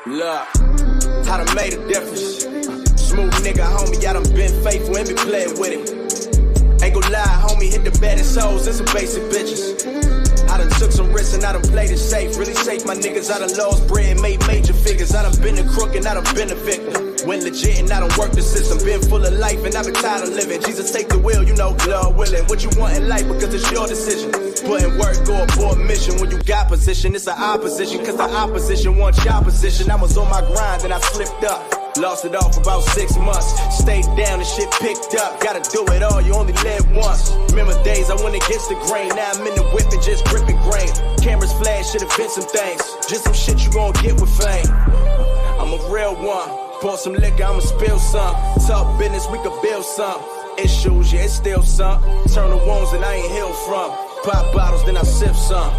Look, I done made a difference. Smooth nigga, homie, I done been faithful and been playing with it. Ain't gon' lie, homie, hit the baddest hoes and some basic bitches. I done took some risks and I done played it safe. Really safe, my niggas, I done lost bread, made major figures. I done been a crook and I done been a victim. Went legit and I done worked the system. Been full of life and I've been tired of living. Jesus, take the wheel, you know, Lord willing. What you want in life because it's your decision. Put in work, go abort mission. When you got position, it's an opposition. Cause the opposition wants your position. I was on my grind and I slipped up. Lost it all for about 6 months. Stayed down and shit picked up. Gotta do it all, you only live once. Remember days I went against the grain. Now I'm in the whip and just gripping grain. Cameras flash, shit event some things. Just some shit you gon' get with fame. I'm a real one. Pour some liquor, I'ma spill some. Talk business, we could build some. Issues, yeah, it's still some. Turn the wounds that I ain't healed from. Pop bottles, then I sip some.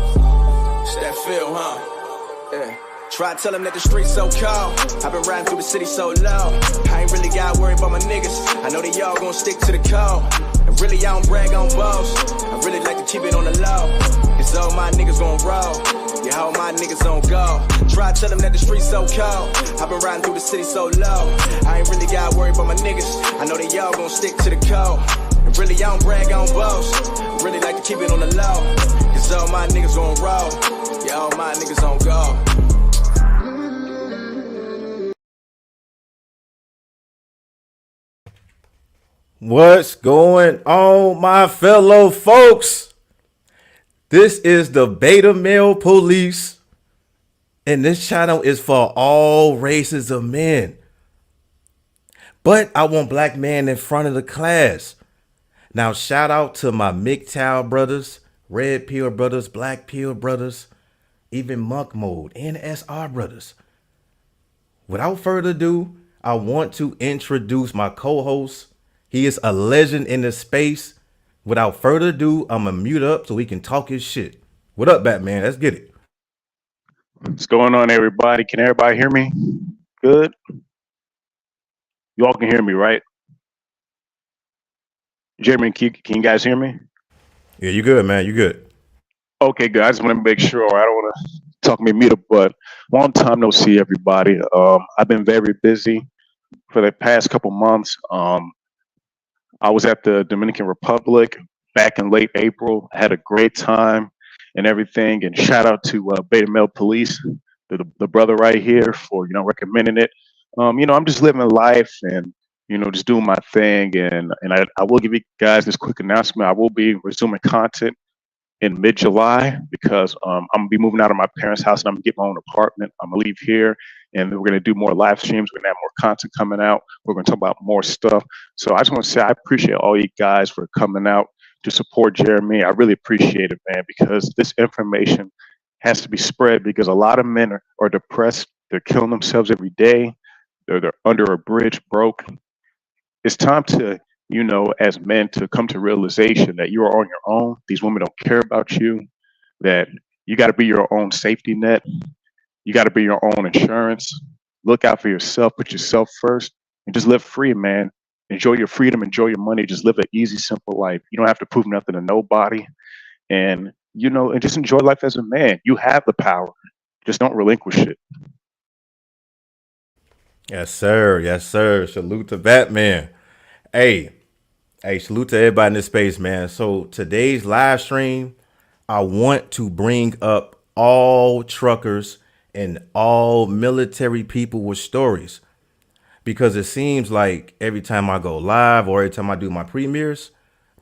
It's that feel, huh? Yeah. Try to tell them that the streets so cold. I've been riding through the city so low. I ain't really got worried about my niggas. I know they all gon' stick to the code. And really, I don't brag on boast. I really like to keep it on the low. Cause all my niggas gon' roll. Yeah, all my niggas on go. Try to tell them that the streets so cold. I've been riding through the city so low. I ain't really got worried about my niggas. I know they all gon' stick to the code. And really, I don't brag on boast. I really like to keep it on the low. Cause all my niggas gon' roll. Yeah, all my niggas on go. What's going on, my fellow folks? This is the Beta Male Police, and this channel is for all races of men. But I want black men in front of the class. Now, shout out to my MGTOW brothers, Red Pill brothers, Black Pill brothers, even Monk Mode and SR brothers. Without further ado, I want to introduce my co-host. He is a legend in this space. Without further ado, I'm going to mute up so he can talk his shit. What up, Batman? Let's get it. What's going on, everybody? Can everybody hear me? Good? You all can hear me, right? Jeremy, can you guys hear me? Yeah, you good, man. You good. Okay, good. I just want to make sure. I don't want to talk me mute up, but long time no see, everybody. I've been very busy for the past couple months. I was at the Dominican Republic back in late April. I had a great time and everything. And shout out to Beta Male Police, the brother right here, for recommending it. I'm just living life and just doing my thing. And I will give you guys this quick announcement. I will be resuming content in mid-July because I'm gonna be moving out of my parents' house and I'm gonna get my own apartment. I'm gonna leave here and we're gonna do more live streams. We're gonna have more content coming out. We're gonna talk about more stuff. So I just want to say I appreciate all you guys for coming out to support Jeremy. I really appreciate it, man, because this information has to be spread because a lot of men are depressed. They're killing themselves every day. They're under a bridge, broke. It's time to as men to come to realization that you are on your own. These women don't care about you, that you got to be your own safety net. You got to be your own insurance. Look out for yourself, put yourself first, and just live free, man. Enjoy your freedom, enjoy your money, just live an easy, simple life. You don't have to prove nothing to nobody. And, and just enjoy life as a man. You have the power. Just don't relinquish it. Yes, sir. Yes, sir. Salute to Batman. Hey, salute to everybody in this space, man. So today's live stream, I want to bring up all truckers and all military people with stories, because it seems like every time I go live or every time I do my premieres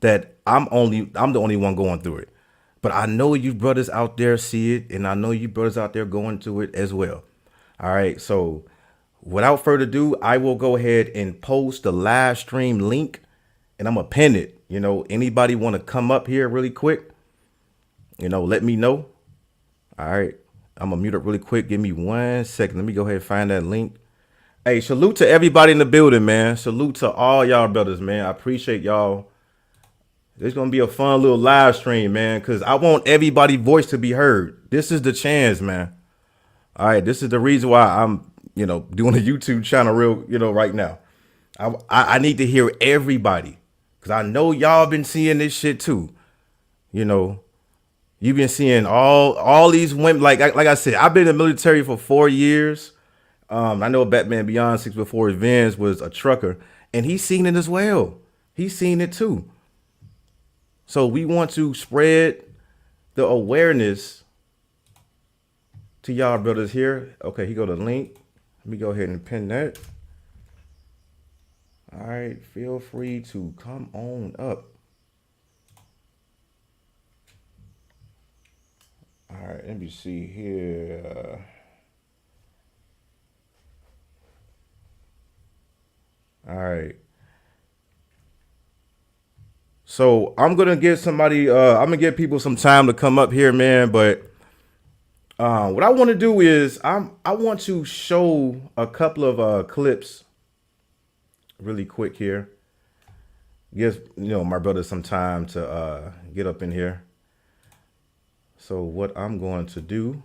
that I'm the only one going through it. But I know you brothers out there see it, and I know you brothers out there going through it as well. All right, so without further ado, I will go ahead and post the live stream link and I'm gonna pin it. Anybody want to come up here really quick? Let me know. All right, I'm gonna mute up really quick. Give me 1 second. Let me go ahead and find that link. Hey, salute to everybody in the building, man. Salute to all y'all brothers, man. I appreciate y'all. It's gonna be a fun little live stream, man, because I want everybody's voice to be heard. This is the chance, man. All right, this is the reason why I'm doing a YouTube channel right now. I need to hear everybody, because I know y'all been seeing this shit too. You've been seeing all these women. Like I said, I've been in the military for 4 years. I know Batman Beyond 6 Before Revenge was a trucker, and he's seen it as well. He's seen it too. So we want to spread the awareness to y'all brothers here. Okay, he go to link. Let me go ahead and pin that. All right, feel free to come on up. All right, let me see here. All right. So I'm gonna give somebody. I'm gonna give people some time to come up here, man. But what I want to do is I want to show a couple of clips really quick here. Give my brother some time to get up in here. So what I'm going to do,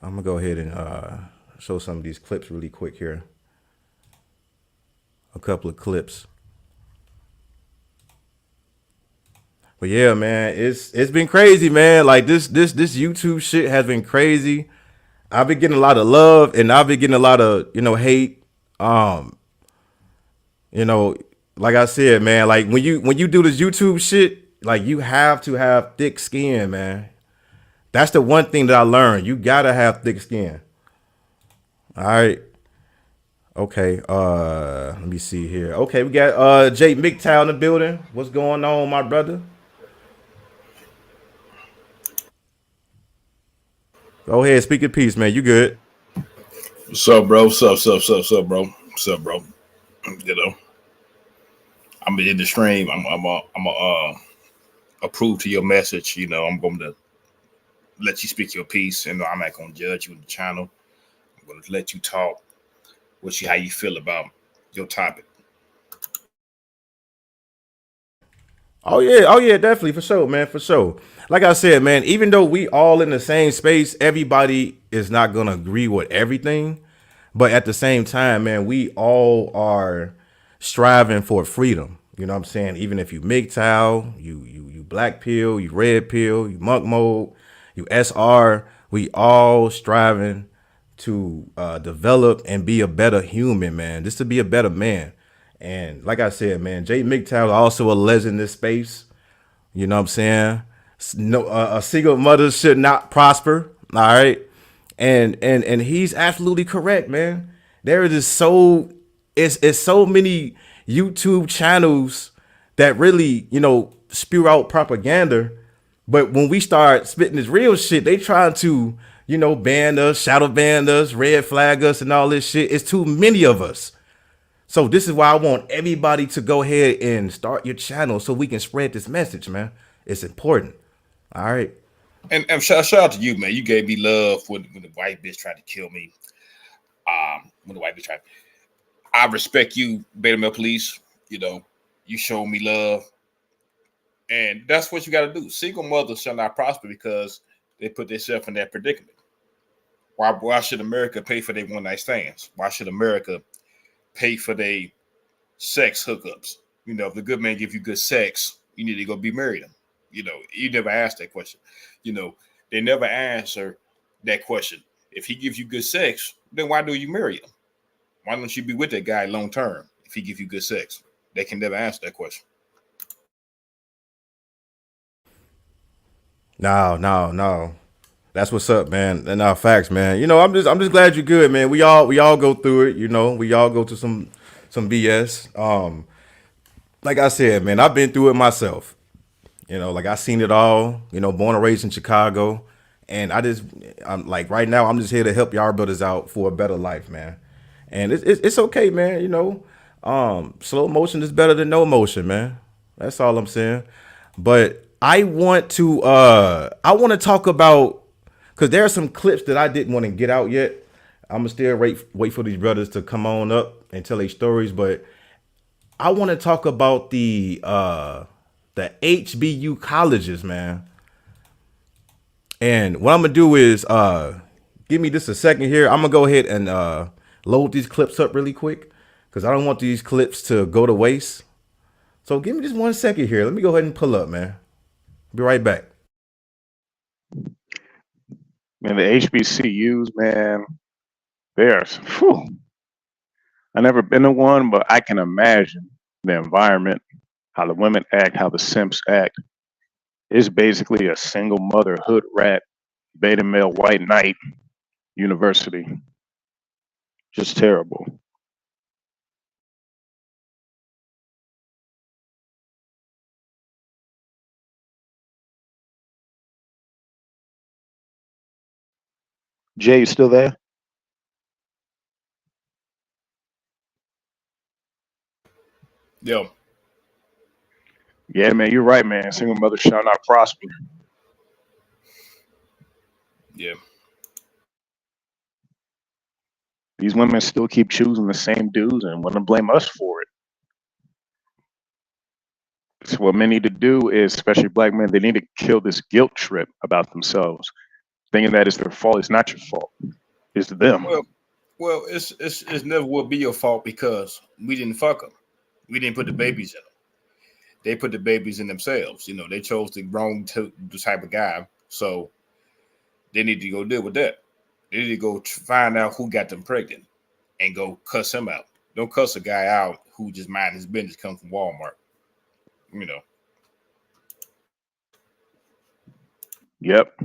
I'm gonna go ahead and show some of these clips really quick here. A couple of clips. But yeah, man, it's been crazy, man. Like this YouTube shit has been crazy. I've been getting a lot of love and I've been getting a lot of, hate. Like I said, man, like when you do this YouTube shit, like you have to have thick skin, man. That's the one thing that I learned. You gotta have thick skin. All right. Okay. Let me see here. Okay, we got Jay MGTOW in the building. What's going on, my brother? Go ahead, speak your piece, man. You good? What's up, bro? What's up, bro? What's up, bro? I'm in the stream. I'm approve to your message. I'm going to let you speak your piece, and I'm not going to judge you in the channel. I'm going to let you talk. How you feel about your topic? Oh yeah, definitely, for sure, man, for sure. Like I said, man, even though we all in the same space, everybody is not gonna agree with everything. But at the same time, man, we all are striving for freedom. You know what I'm saying? Even if you MGTOW, you black pill, you red pill, you monk mode, you SR, we all striving to develop and be a better human, man. Just to be a better man. And like I said, man, Jay MGTOW is also a legend in this space. You know what I'm saying? No, a single mother should not prosper. All right. And he's absolutely correct, man. There is just it's so many YouTube channels that really, spew out propaganda. But when we start spitting this real shit, they try to, ban us, shadow ban us, red flag us and all this shit. It's too many of us. So this is why I want everybody to go ahead and start your channel so we can spread this message, man. It's important. All right. And shout out to you, man. You gave me love when the white bitch tried to kill me. I respect you, Beta Male Police. You showed me love. And that's what you got to do. Single mothers shall not prosper because they put themselves in that predicament. Why should America pay for their one-night stands? Why should America pay for their sex hookups? If the good man give you good sex, you need to go be married him. You never ask that question. They never answer that question. If he gives you good sex, then why do you marry him? Why don't you be with that guy long term if he gives you good sex? They can never answer that question. No. That's what's up, man. And facts, man. I'm just glad you're good, man. We all go through it, we all go to some BS. Like I said, man, I've been through it myself. Like I seen it all, born and raised in Chicago. And I'm like right now, I'm just here to help y'all brothers out for a better life, man. And it's okay, man. Slow motion is better than no motion, man. That's all I'm saying. But I want to talk about, because there are some clips that I didn't want to get out yet. I'm gonna still wait for these brothers to come on up and tell their stories, but I want to talk about the HBU colleges, man. And what I'm gonna do is give me just a second here. I'm gonna go ahead and load these clips up really quick because I don't want these clips to go to waste. So give me just 1 second here. Let me go ahead and pull up, man. Be right back. Man, the HBCUs, man, there's. I never been to one, but I can imagine the environment, how the women act, how the simps act. It's basically a single mother hood rat, beta male white knight university. Just terrible. Jay, you still there? Yeah. Yeah, man, you're right, man. Single mother shall not prosper. Yeah. These women still keep choosing the same dudes and want to blame us for it. So what men need to do is, especially black men, they need to kill this guilt trip about themselves, thinking that it's their fault. It's not your fault. It's them. Well, it's never will be your fault because we didn't fuck them. We didn't put the babies in them. They put the babies in themselves. You know, they chose the wrong type of guy, so they need to go deal with that. They need to go find out who got them pregnant and go cuss him out. Don't cuss a guy out who just mind his business, come from Walmart. You know. Yep.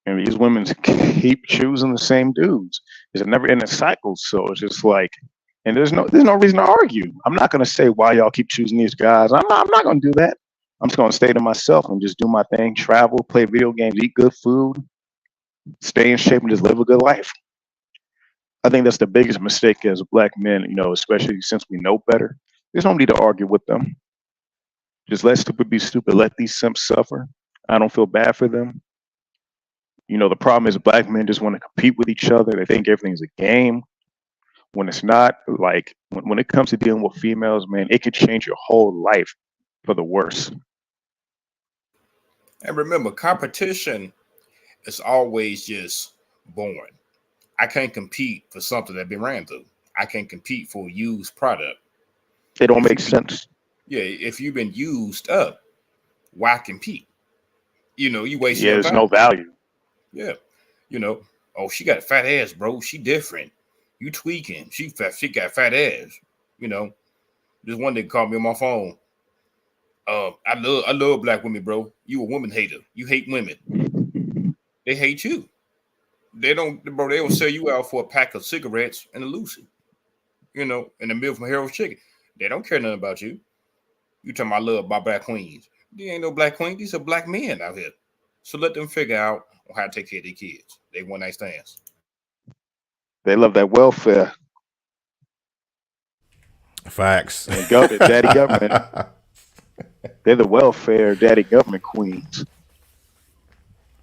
And these women keep choosing the same dudes. It's a never-ending cycle. So it's just like, and there's no reason to argue. I'm not gonna say why y'all keep choosing these guys. I'm not gonna do that. I'm just gonna stay to myself and just do my thing, travel, play video games, eat good food, stay in shape, and just live a good life. I think that's the biggest mistake as black men, especially since we know better. There's no need to argue with them. Just let stupid be stupid. Let these simps suffer. I don't feel bad for them. The problem is black men just want to compete with each other. They think everything's a game when it's not. Like when it comes to dealing with females, man, it could change your whole life for the worse. And remember, competition is always just boring. I can't compete for something that been ran through. I can't compete for a used product. It don't make sense. Yeah, if you've been used up, why compete? You waste Yeah, your there's time. no value. Yeah. Oh, she got a fat ass, bro. She different. You tweaking. She fat. She got fat ass. This one that called me on my phone. I love black women, bro. You a woman hater. You hate women. They hate you. They don't, bro. They will sell you out for a pack of cigarettes and a Lucy. And a meal from Harold's Chicken. They don't care nothing about you. You talking about love by black queens. There ain't no black queen. These are black men out here. So let them figure out how to take care of their kids. They one night stands. They love that welfare. Facts. And daddy government. They're the welfare daddy government queens.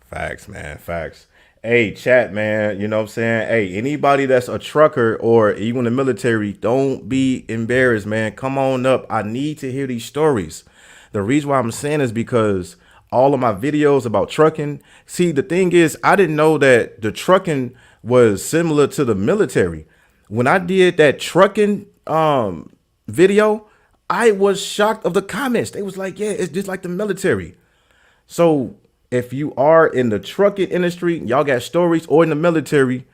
Facts, man. Facts. Hey, chat, man. You know what I'm saying? Hey, anybody that's a trucker or even the military, don't be embarrassed, man. Come on up. I need to hear these stories. The reason why I'm saying is because all of my videos about trucking. See, the thing is, I didn't know that the trucking was similar to the military. When I did that trucking video, I was shocked of the comments. They was like, yeah, it's just like the military. So if you are in the trucking industry, y'all got stories, or in the military,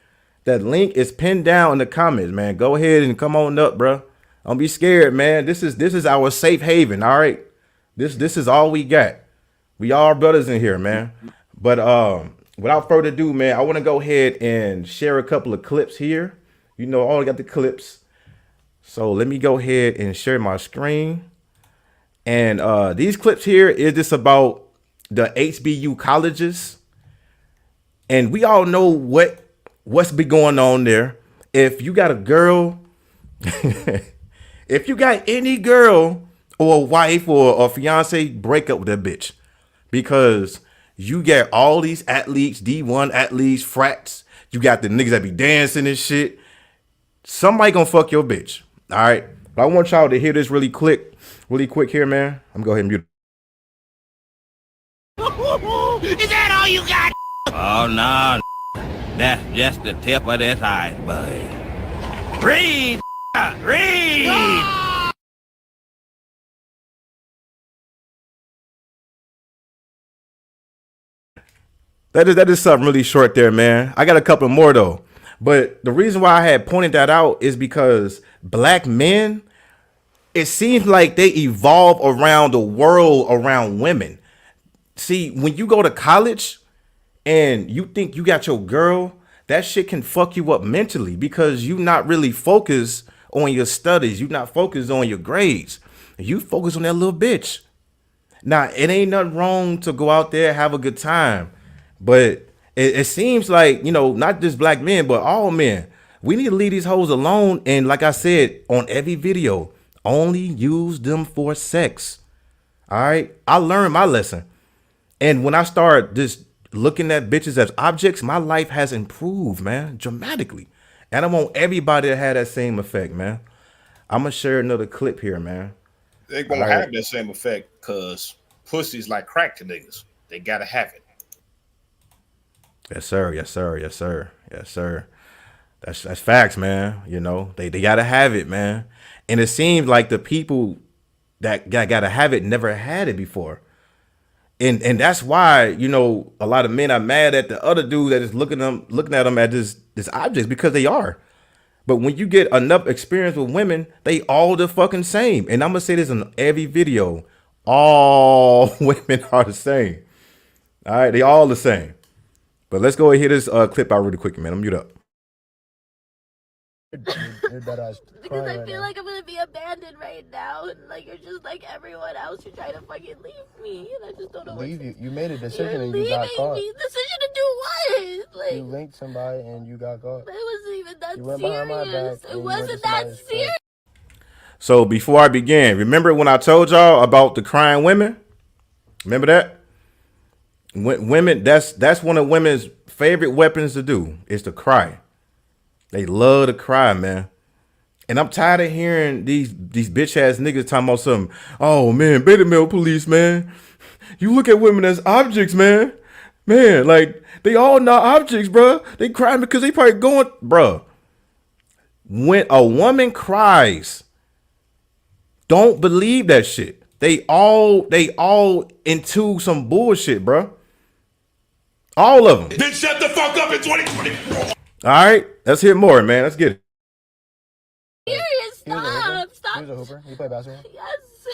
that link is pinned down in the comments, man. Go ahead and come on up, bro. Don't be scared, man. This is our safe haven. All right. This is all we got. We all brothers in here, man. But without further ado, man, I want to go ahead and share a couple of clips here. I already got the clips. So let me go ahead and share my screen. And these clips here is just about the HBU colleges. And we all know what's been going on there. If you got a girl, if you got any girl or a wife or a fiance, break up with that bitch. Because you get all these athletes, D1 athletes, frats. You got the niggas that be dancing and shit. Somebody gonna fuck your bitch. All right. But I want y'all to hear this really quick here, man. I'm gonna go ahead and mute. Is that all you got? Oh, no. That's just the tip of this iceberg. Read! Read! That is something really short there, man. I got a couple more though. But the reason why I had pointed that out is because black men, it seems like they evolve around the world around women. See, when you go to college and you think you got your girl, that shit can fuck you up mentally because you not really focused on your studies. You not focused on your grades. You focus on that little bitch. Now, it ain't nothing wrong to go out there, have a good time. But it seems like, not just black men, but all men, we need to leave these hoes alone. And like I said, on every video, only use them for sex. All right. I learned my lesson. And when I start just looking at bitches as objects, my life has improved, man, dramatically. And I want everybody to have that same effect, man. I'm going to share another clip here, man. They gonna have that same effect because pussy's like crack to niggas. They gotta have it. Yes, sir. Yes, sir. Yes, sir. Yes, sir. That's facts, man. They gotta have it, man. And it seems like the people that gotta have it never had it before. And that's why, a lot of men are mad at the other dude that is looking at them as this objects, because they are. But when you get enough experience with women, they all the fucking same. And I'm gonna say this in every video. All women are the same. All right, they all the same. But let's go and hear this clip out really quick, man. I'm mute up. Because I feel like I'm gonna be abandoned right now, and like you're just like everyone else. You're trying to fucking leave me, and I just don't know. Leave you? You made a decision you're and you got caught. me. Decision to do what? Like you linked somebody and you got caught. it wasn't even that You went behind my serious. back It and wasn't that serious. So before I begin, remember when I told y'all about the crying women? Remember that? Women, that's one of women's favorite weapons to do is to cry. They love to cry, man. And I'm tired of hearing these bitch ass niggas talking about something. Oh man, beta male police, man. You look at women as objects, man. Man, like they all not objects, bro. They crying because they probably going, bro. When a woman cries, don't believe that shit. They all into some bullshit, bro. All of them. Then shut the fuck up in 2024. All right, let's hear more, man. Let's get it. Serious, stop. He was a hooper. You play basketball? Yes,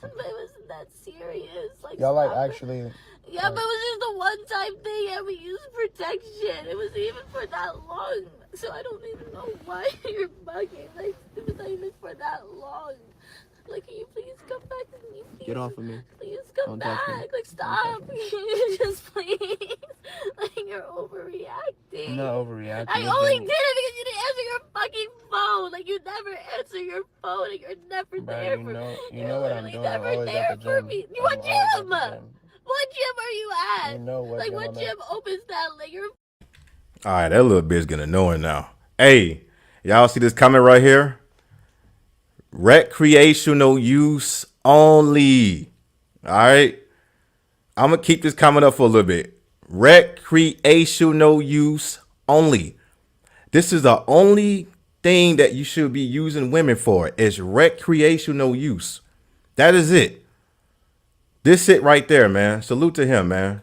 but it wasn't that serious. Like Y'all like stop. actually? Yeah, but it was just a one-time thing, and we used protection. It wasn't even for that long, so I don't even know why you're bugging. Like, it was not even for that long. Like, can you please come back to me? Please? Get off of me. Please come Don't touch me. back. Like, stop. Just please. Like, you're overreacting. I'm not overreacting. I only did it because you didn't answer your fucking phone. Like, you never answer your phone, and you're never there for me. You know what I'm You're doing. I'm never always there at the for gym. me. I'm What always at gym? the gym. What gym are you at? You know what like, gym what I'm gym opens that? Like, you're All right, that little bit's getting annoying now. Hey, y'all see this comment right here? Recreational use only. All right. I'm going to keep this comment up for a little bit. Recreational use only. This is the only thing that you should be using women for is recreational use. That is it. This it right there, man. Salute to him, man.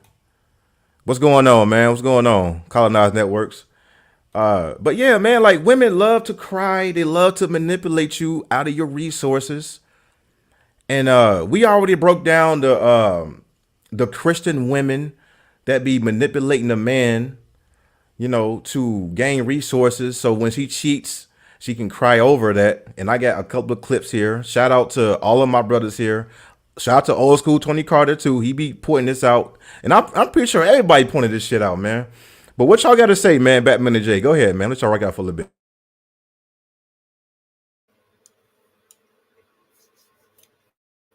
What's going on, man? What's going on? Colonized Networks. But yeah, man, like women love to cry. They love to manipulate you out of your resources. And we already broke down the Christian women that be manipulating a man, to gain resources. So when she cheats, she can cry over that. And I got a couple of clips here. Shout out to all of my brothers here. Shout out to Old School Tony Carter too. He be pointing this out. And I'm pretty sure everybody pointed this shit out, man. But what y'all got to say, man, Batman and Jay? Go ahead, man. Let's y'all rock out for a little bit.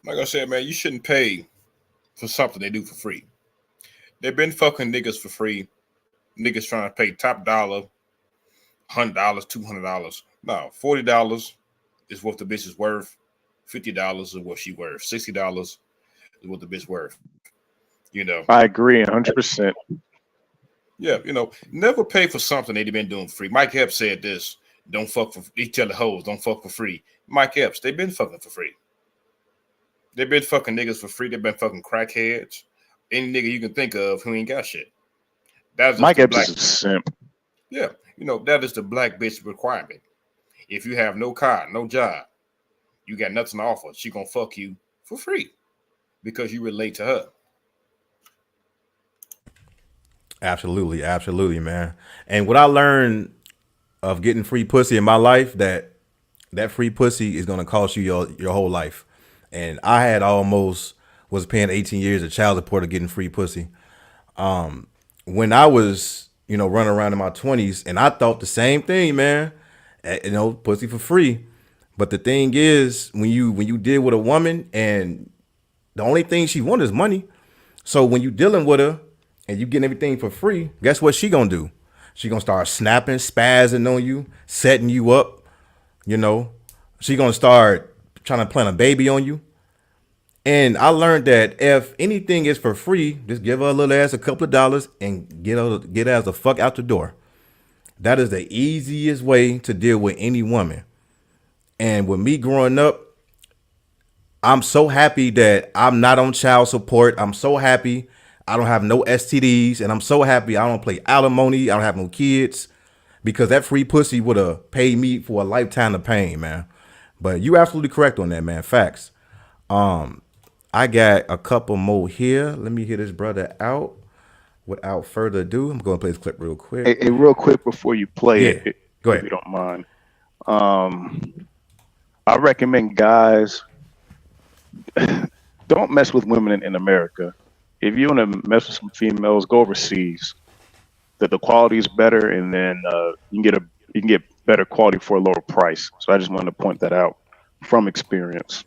Like I said, man, you shouldn't pay for something they do for free. They've been fucking niggas for free. Niggas trying to pay top dollar, $100, $200. No, $40 is what the bitch is worth. $50 is what she worth. $60 is what the bitch worth. I agree 100%. Yeah, never pay for something they've been doing free. Mike Epps said this. Don't fuck for. He tell the hoes, don't fuck for free. Mike Epps, they've been fucking for free. They've been fucking niggas for free. They've been fucking crackheads. Any nigga you can think of who ain't got shit. That's just Mike the Epps black. is a simp. Yeah, that is the black bitch requirement. If you have no car, no job, you got nothing to offer, she gonna fuck you for free because you relate to her. Absolutely, absolutely, man. And what I learned of getting free pussy in my life, that free pussy is gonna cost you your whole life. And I had almost was paying 18 years of child support of getting free pussy. When I was, running around in my 20s, and I thought the same thing, man. Pussy for free. But the thing is, when you deal with a woman and the only thing she wants is money. So when you dealing with her and you getting everything for free, guess what she gonna do? She gonna start snapping, spazzing on you, setting you up. She gonna start trying to plant a baby on you. And I learned that if anything is for free, just give her a little ass a couple of dollars and get her ass the fuck out the door. That is the easiest way to deal with any woman. And with me growing up, I'm so happy that I'm not on child support. I'm so happy I don't have no STDs. And I'm so happy I don't play alimony. I don't have no kids. Because that free pussy would have paid me for a lifetime of pain, man. But you absolutely correct on that, man. Facts. I got a couple more here. Let me hear this brother out. Without further ado, I'm going to play this clip real quick. Hey, real quick before you play it, go if ahead. you don't mind. I recommend guys don't mess with women in America. If you want to mess with some females, go overseas. That the quality is better, and then you can get better quality for a lower price. So I just wanted to point that out from experience.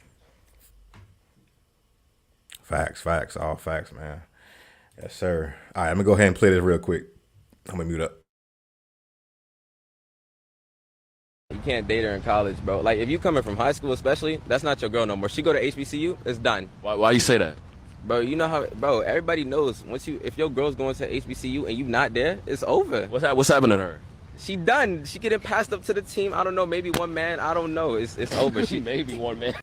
Facts, all facts, man. Yes, sir. All right, I'm gonna go ahead and play this real quick. I'm gonna mute up. You can't date her in college, bro. Like, if you coming from high school especially, that's not your girl no more. She go to HBCU, it's done. Why you say that? Bro, you know how, bro, everybody knows if your girl's going to HBCU and you not there, it's over. What's happening to her? She done. She getting passed up to the team. I don't know, maybe one man. I don't know. It's over. She maybe one man.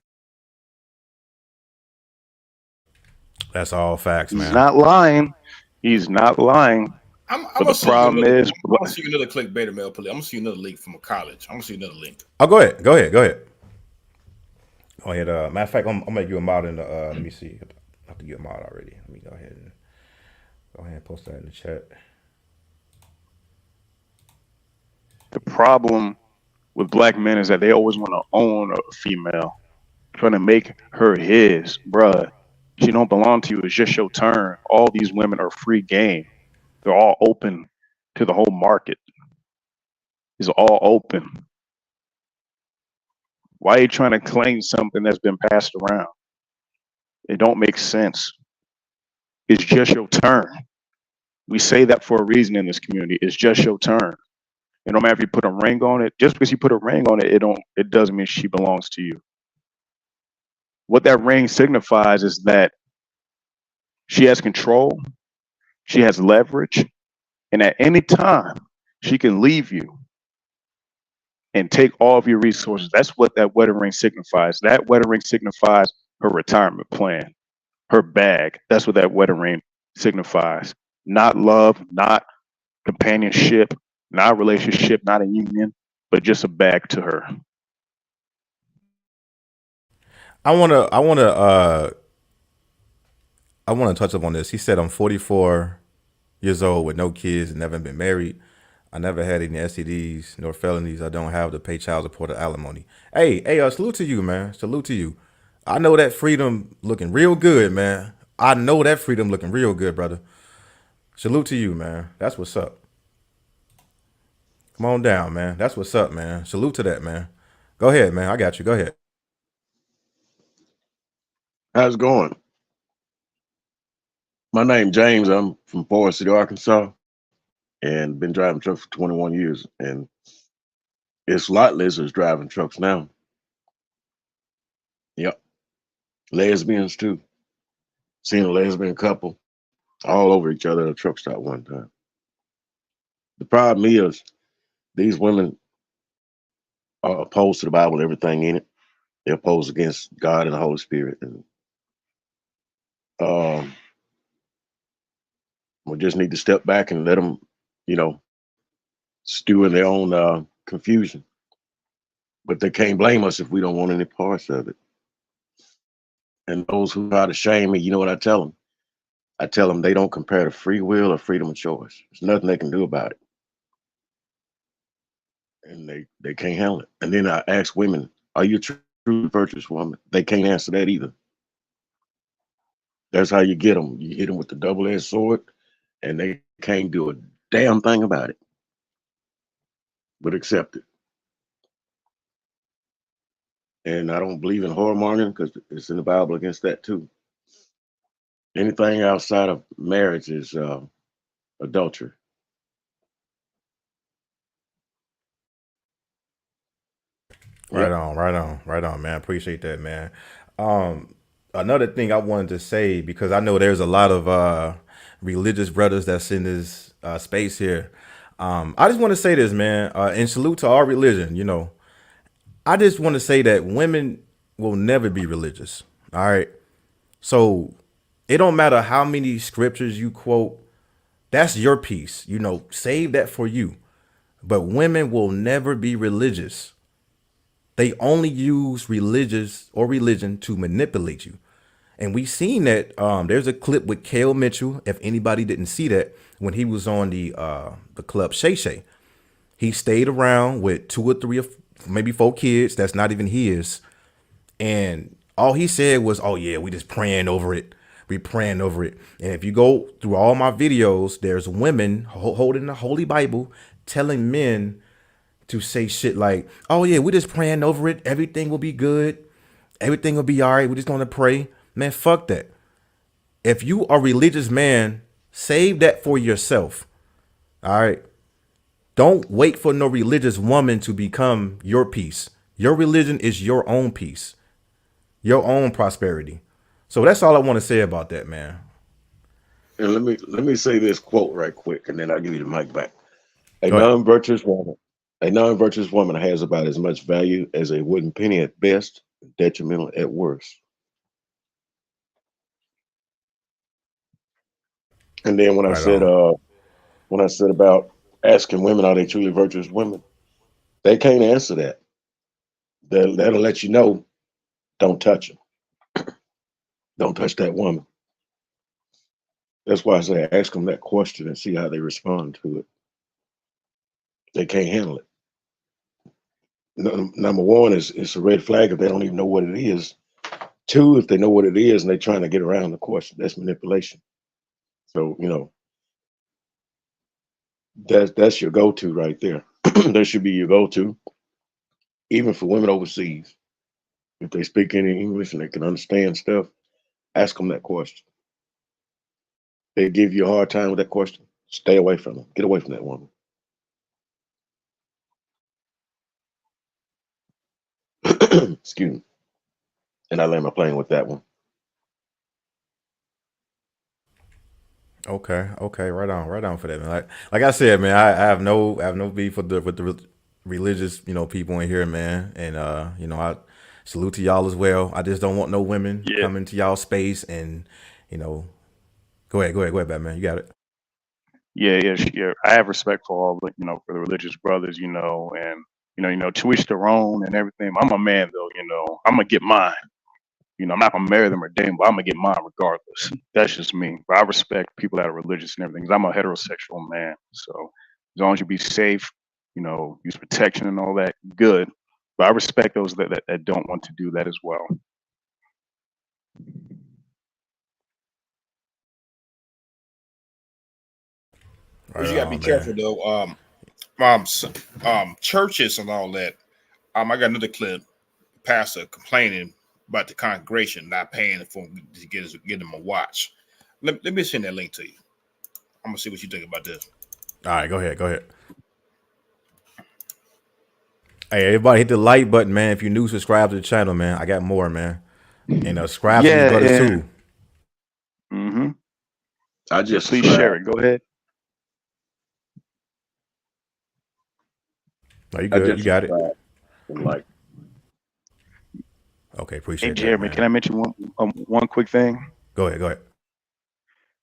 That's all facts, man. He's not lying. But the problem is, I'm gonna see you another click, Beta Male Police. I'm gonna see you another link from a college. I'm gonna see another link. Oh, go ahead. Go ahead. Matter of fact, I'm gonna make you a mod in the. Let me see. I have to get a mod already. Let me go ahead and post that in the chat. The problem with black men is that they always want to own a female, trying to make her his, bruh. She don't belong to you. It's just your turn. All these women are free game. They're all open to the whole market. It's all open. Why are you trying to claim something that's been passed around? It don't make sense. It's just your turn. We say that for a reason in this community. It's just your turn. It don't matter if you put a ring on it. Just because you put a ring on it, it doesn't mean she belongs to you. What that ring signifies is that she has control, she has leverage, and at any time she can leave you and take all of your resources. That's what that wedding ring signifies. That wedding ring signifies her retirement plan, her bag. That's what that wedding ring signifies. Not love, not companionship, not a relationship, not a union, but just a bag to her. I wanna touch up on this. He said, I'm 44 years old with no kids and never been married. I never had any STDs nor felonies. I don't have to pay child support or alimony. Hey, salute to you, man. Salute to you. I know that freedom looking real good, man. I know that freedom looking real good, brother. Salute to you, man. That's what's up. Come on down, man. That's what's up, man. Salute to that, man. Go ahead, man. I got you. Go ahead. How's it going? My name's James. I'm from Forest City, Arkansas, and been driving trucks for 21 years. And it's a lot lizards driving trucks now. Yep. Lesbians too. Seen a lesbian couple all over each other at a truck stop one time. The problem is these women are opposed to the Bible and everything in it. They're opposed against God and the Holy Spirit. And We just need to step back and let them, you know, stew in their own confusion. But they can't blame us if we don't want any parts of it. And those who try to shame me, you know what I tell them? I tell them they don't compare to free will or freedom of choice. There's nothing they can do about it. And they can't handle it. And then I ask women, are you a true virtuous woman? They can't answer that either. That's how you get them. You hit them with the double-edged sword, and they can't do a damn thing about it, but accept it. And I don't believe in whoremongering because it's in the Bible against that too. Anything outside of marriage is adultery. Right on, man. Appreciate that, man. Another thing I wanted to say, because I know there's a lot of religious brothers that's in this space here. I just want to say this, man, and salute to our religion. You know, I just want to say that women will never be religious. All right. So it don't matter how many scriptures you quote. That's your piece. You know, save that for you. But women will never be religious. They only use religion to manipulate you. And we seen that. There's a clip with Kale Mitchell. If anybody didn't see that, when he was on the club Shay Shay, he stayed around with 2 or 3 or maybe 4 kids. That's not even his. And all he said was, oh yeah, we just praying over it. We praying over it. And if you go through all my videos, there's women holding the Holy Bible telling men to say shit like, oh yeah, we're just praying over it. Everything will be good. Everything will be all right. We're just going to pray. Man, fuck that. If you are a religious man, save that for yourself. All right. Don't wait for no religious woman to become your peace. Your religion is your own peace, your own prosperity. So that's all I want to say about that, man. And let me say this quote right quick, and then I'll give you the mic back. A non-virtuous woman has about as much value as a wooden penny at best, detrimental at worst. And then when I said about asking women are they truly virtuous women, they can't answer that. That'll let you know, don't touch them. Don't touch that woman. That's why I say ask them that question and see how they respond to it. They can't handle it. Number one is it's a red flag if they don't even know what it is. 2, if they know what it is and they're trying to get around the question, that's manipulation. So, you know, that's your go-to right there. That should be your go-to, even for women overseas. If they speak any English and they can understand stuff, ask them that question. They give you a hard time with that question, stay away from them. Get away from that woman. Excuse me. And I land my plane with that one. Okay, right on for that, man. Like I said, man, I have no beef with the religious, you know, people in here, man. And you know, I salute to y'all as well. I just don't want no women coming to y'all space and, you know, go ahead, Batman. You got it. Yeah. I have respect for all the, you know, for the religious brothers, you know, and you know, to each their own and everything. I'm a man though, you know, I'm gonna get mine. You know, I'm not gonna marry them or date them, but I'm gonna get mine regardless. That's just me. But I respect people that are religious and everything, 'cause I'm a heterosexual man. So as long as you be safe, you know, use protection and all that, good. But I respect those that don't want to do that as well. But you gotta be careful though. Churches and all that. I got another clip. Pastor complaining about the congregation not paying for him to get them a watch. Let me send that link to you. I'm gonna see what you think about this. All right, go ahead. Hey, everybody, hit the like button, man. If you're new, subscribe to the channel, man. I got more, man. And subscribe to your brothers too. Mm-hmm. I just please share it. Go ahead. No, you good. You got it. Like, okay, appreciate Jeremy, that, can I mention one quick thing? Go ahead.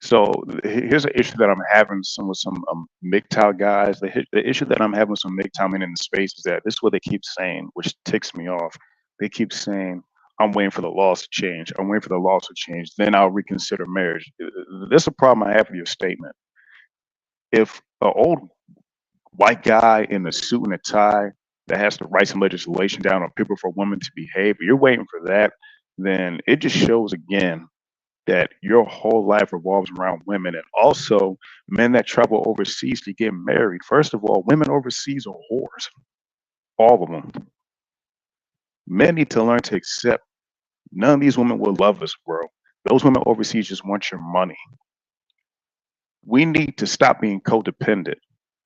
So here's an issue that I'm having with some MGTOW guys. The issue that I'm having with some MGTOW men in the space is that this is what they keep saying, which ticks me off. They keep saying, I'm waiting for the laws to change. I'm waiting for the laws to change. Then I'll reconsider marriage. This is a problem I have with your statement. If an old white guy in a suit and a tie that has to write some legislation down on paper for women to behave, you're waiting for that, then it just shows again that your whole life revolves around women, and also men that travel overseas to get married. First of all, women overseas are whores, all of them. Men need to learn to accept none of these women will love us, bro. Those women overseas just want your money. We need to stop being codependent.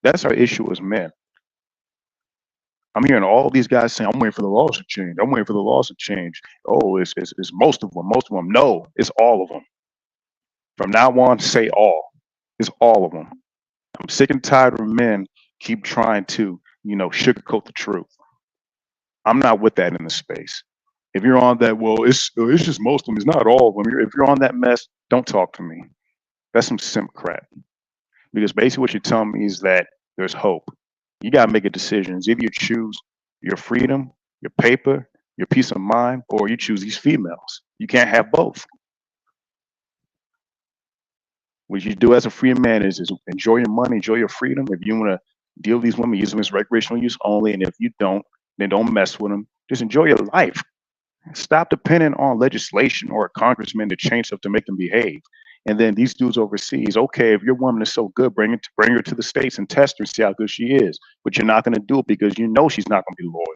That's our issue as men. I'm hearing all these guys saying, I'm waiting for the laws to change. I'm waiting for the laws to change. Oh, it's most of them. Most of them. No, it's all of them. From now on, say all. It's all of them. I'm sick and tired of men keep trying to, sugarcoat the truth. I'm not with that in the space. If you're on that, well, it's just most of them. It's not all of them. If you're on that mess, don't talk to me. That's some simp crap. Because basically what you're telling me is that there's hope. You got to make a decision. Either you choose your freedom, your paper, your peace of mind, or you choose these females. You can't have both. What you do as a free man is enjoy your money, enjoy your freedom. If you want to deal with these women, use them as recreational use only. And if you don't, then don't mess with them. Just enjoy your life. Stop depending on legislation or a congressman to change stuff to make them behave. And then these dudes overseas, okay, if your woman is so good, bring her to the States and test her and see how good she is. But you're not going to do it because you know she's not going to be loyal.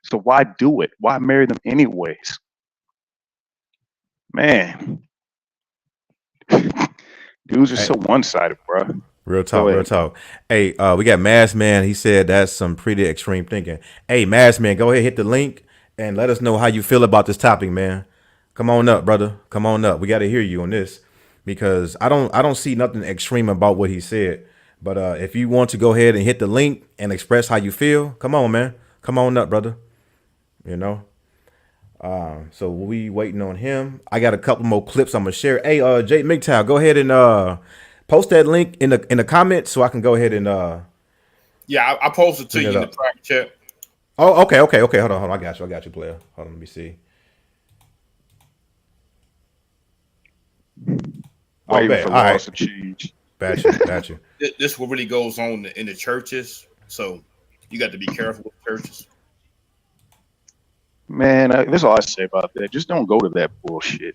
So why do it? Why marry them anyways? Man. Dudes are so one-sided, bro. Real talk, real talk. Hey, we got Mass Man. He said that's some pretty extreme thinking. Hey, Mass Man, go ahead, hit the link and let us know how you feel about this topic, man. Come on up, brother. Come on up. We got to hear you on this because I don't see nothing extreme about what he said. But if you want to go ahead and hit the link and express how you feel, come on, man. Come on up, brother. So we waiting on him. I got a couple more clips I'm gonna share. Hey, Jay MGTOW, go ahead and post that link in the comments so I can go ahead and yeah, I posted to you in the private chat. Oh, okay. Hold on. I got you, player. Hold on, let me see. Oh, bad. All right. Got you. This what really goes on in the churches. So you got to be careful with churches. Man, that's all I say about that. Just don't go to that bullshit.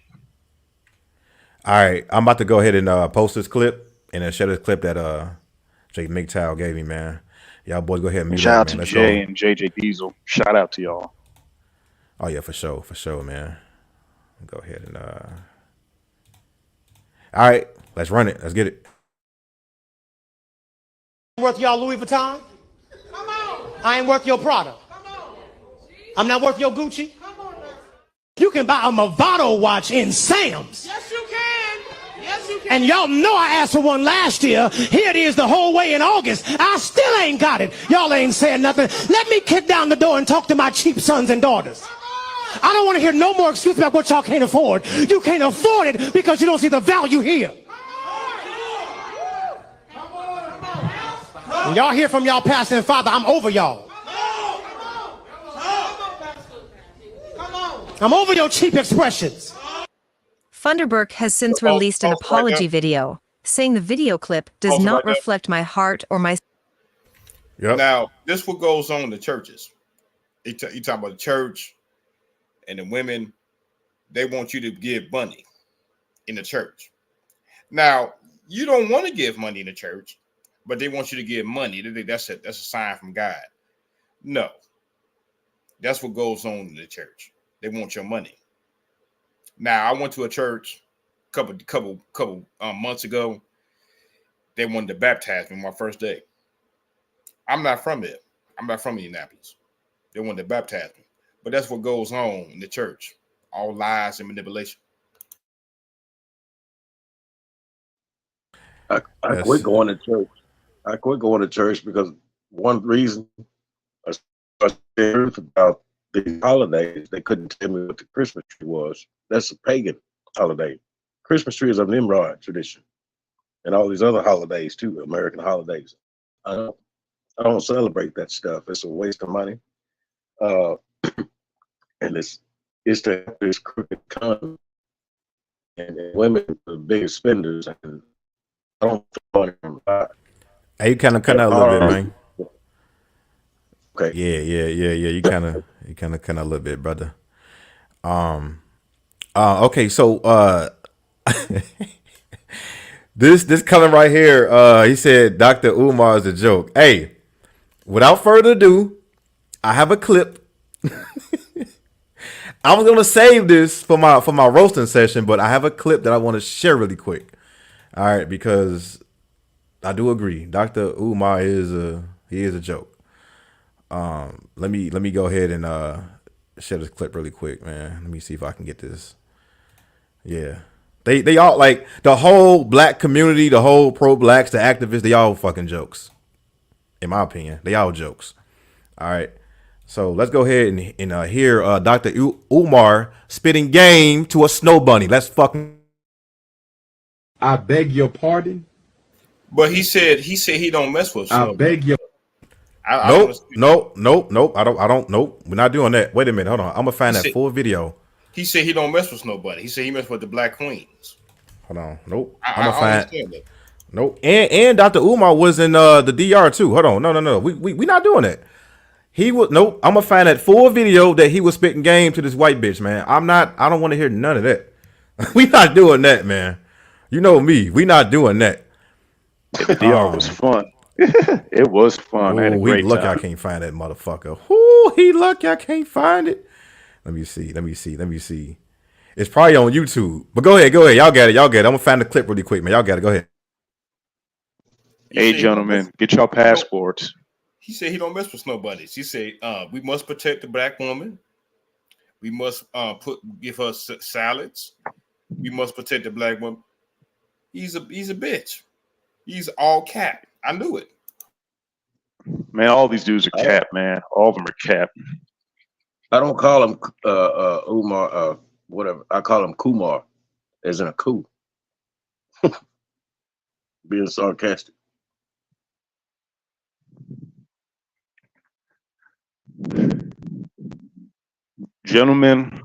All right, I'm about to go ahead and post this clip and then share this clip that Jay MGTOW gave me, man. Y'all boys go ahead and mute shout out man. to Let's Jay go. and JJ Diesel. Shout out to y'all. Oh yeah, for sure, man. Go ahead and all right, let's run it. Let's get it. Worth y'all Louis Vuitton? Come on. I ain't worth your Prada. Come on. I'm not worth your Gucci. Come on, man. You can buy a Movado watch in Sam's. Yes, you can. Yes, you can. And y'all know I asked for one last year. Here it is the whole way in August. I still ain't got it. Y'all ain't saying nothing. Let me kick down the door and talk to my cheap sons and daughters. I don't want to hear no more excuses about what y'all can't afford. You can't afford it because you don't see the value here. When y'all hear from y'all pastor and father, I'm over y'all. I'm over your cheap expressions. Funderburk has since released an apology video, saying the video clip does not reflect my heart or my... Yep. Now, this what goes on in the churches. You talk about the church and the women, they want you to give money in the church. Now, you don't want to give money in the church, but they want you to give money. They think that's a sign from God. No. That's what goes on in the church. They want your money. Now, I went to a church a couple months ago. They wanted to baptize me my first day. I'm not from there. I'm not from Indianapolis. They wanted to baptize me. But that's what goes on in the church. All lies and manipulation. I quit going to church. I quit going to church because one reason I heard about these holidays, they couldn't tell me what the Christmas tree was. That's a pagan holiday. Christmas tree is a Nimrod tradition. and all these other holidays too, American holidays. I don't celebrate that stuff. It's a waste of money. And it's to help this crooked economy. And women are the biggest spenders, and I don't feel like Hey, you kind of cut out a little bit, man. Okay. Yeah. You kind of cut out a little bit, brother. Okay, so this color right here, he said Dr. Umar is a joke. Hey, without further ado, I have a clip. I was gonna save this for my roasting session, but I have a clip that I want to share really quick. All right, because I do agree, Dr. Umar is a joke. Let me go ahead and share this clip really quick, man. Let me see if I can get this. Yeah, they all, like, the whole black community, the whole pro-blacks, the activists, they all fucking jokes. In my opinion, they all jokes. All right. So let's go ahead and hear Dr. Umar spitting game to a snow bunny. Let's fucking. I beg your pardon. But he said he don't mess with. I beg your. Nope. I don't. Nope. We're not doing that. Wait a minute. Hold on. I'm gonna find that full video. He said he don't mess with nobody. He said he mess with the black queens. Hold on. Nope. I'm gonna find. Nope. And Dr. Umar was in the DR too. Hold on. No. We not doing that. He was nope. I'm gonna find that full video that he was spitting game to this white bitch, man. I don't want to hear none of that. We not doing that, man. You know me. We not doing that. DR was fun. It was fun. I had a great lucky time. I can't find that motherfucker. Ooh, he lucky I can't find it. Let me see. It's probably on YouTube. But go ahead. Y'all got it. I'm gonna find the clip really quick, man. Y'all got it. Go ahead. Hey, gentlemen, get your passports. He said he don't mess with nobody. He said we must protect the black woman. We must give her salads. We must protect the black woman. He's a bitch. He's all cap. I knew it. Man, all these dudes are cap, man. All of them are cap. I don't call him Umar, whatever. I call him Kumar, as in a coup. Being sarcastic. Gentlemen,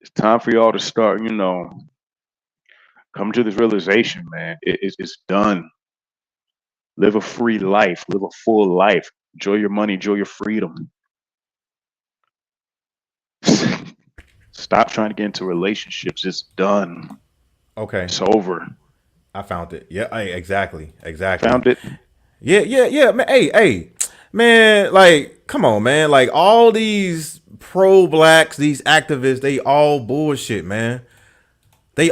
it's time for y'all to start, come to this realization, man. It's done. Live a free life. Live a full life. Enjoy your money. Enjoy your freedom. Stop trying to get into relationships. It's done. Okay. It's over. I found it. Yeah, exactly. Found it? Yeah. Man, hey. Man, like, come on, man. Like, all these pro-blacks, these activists, they all bullshit, man. They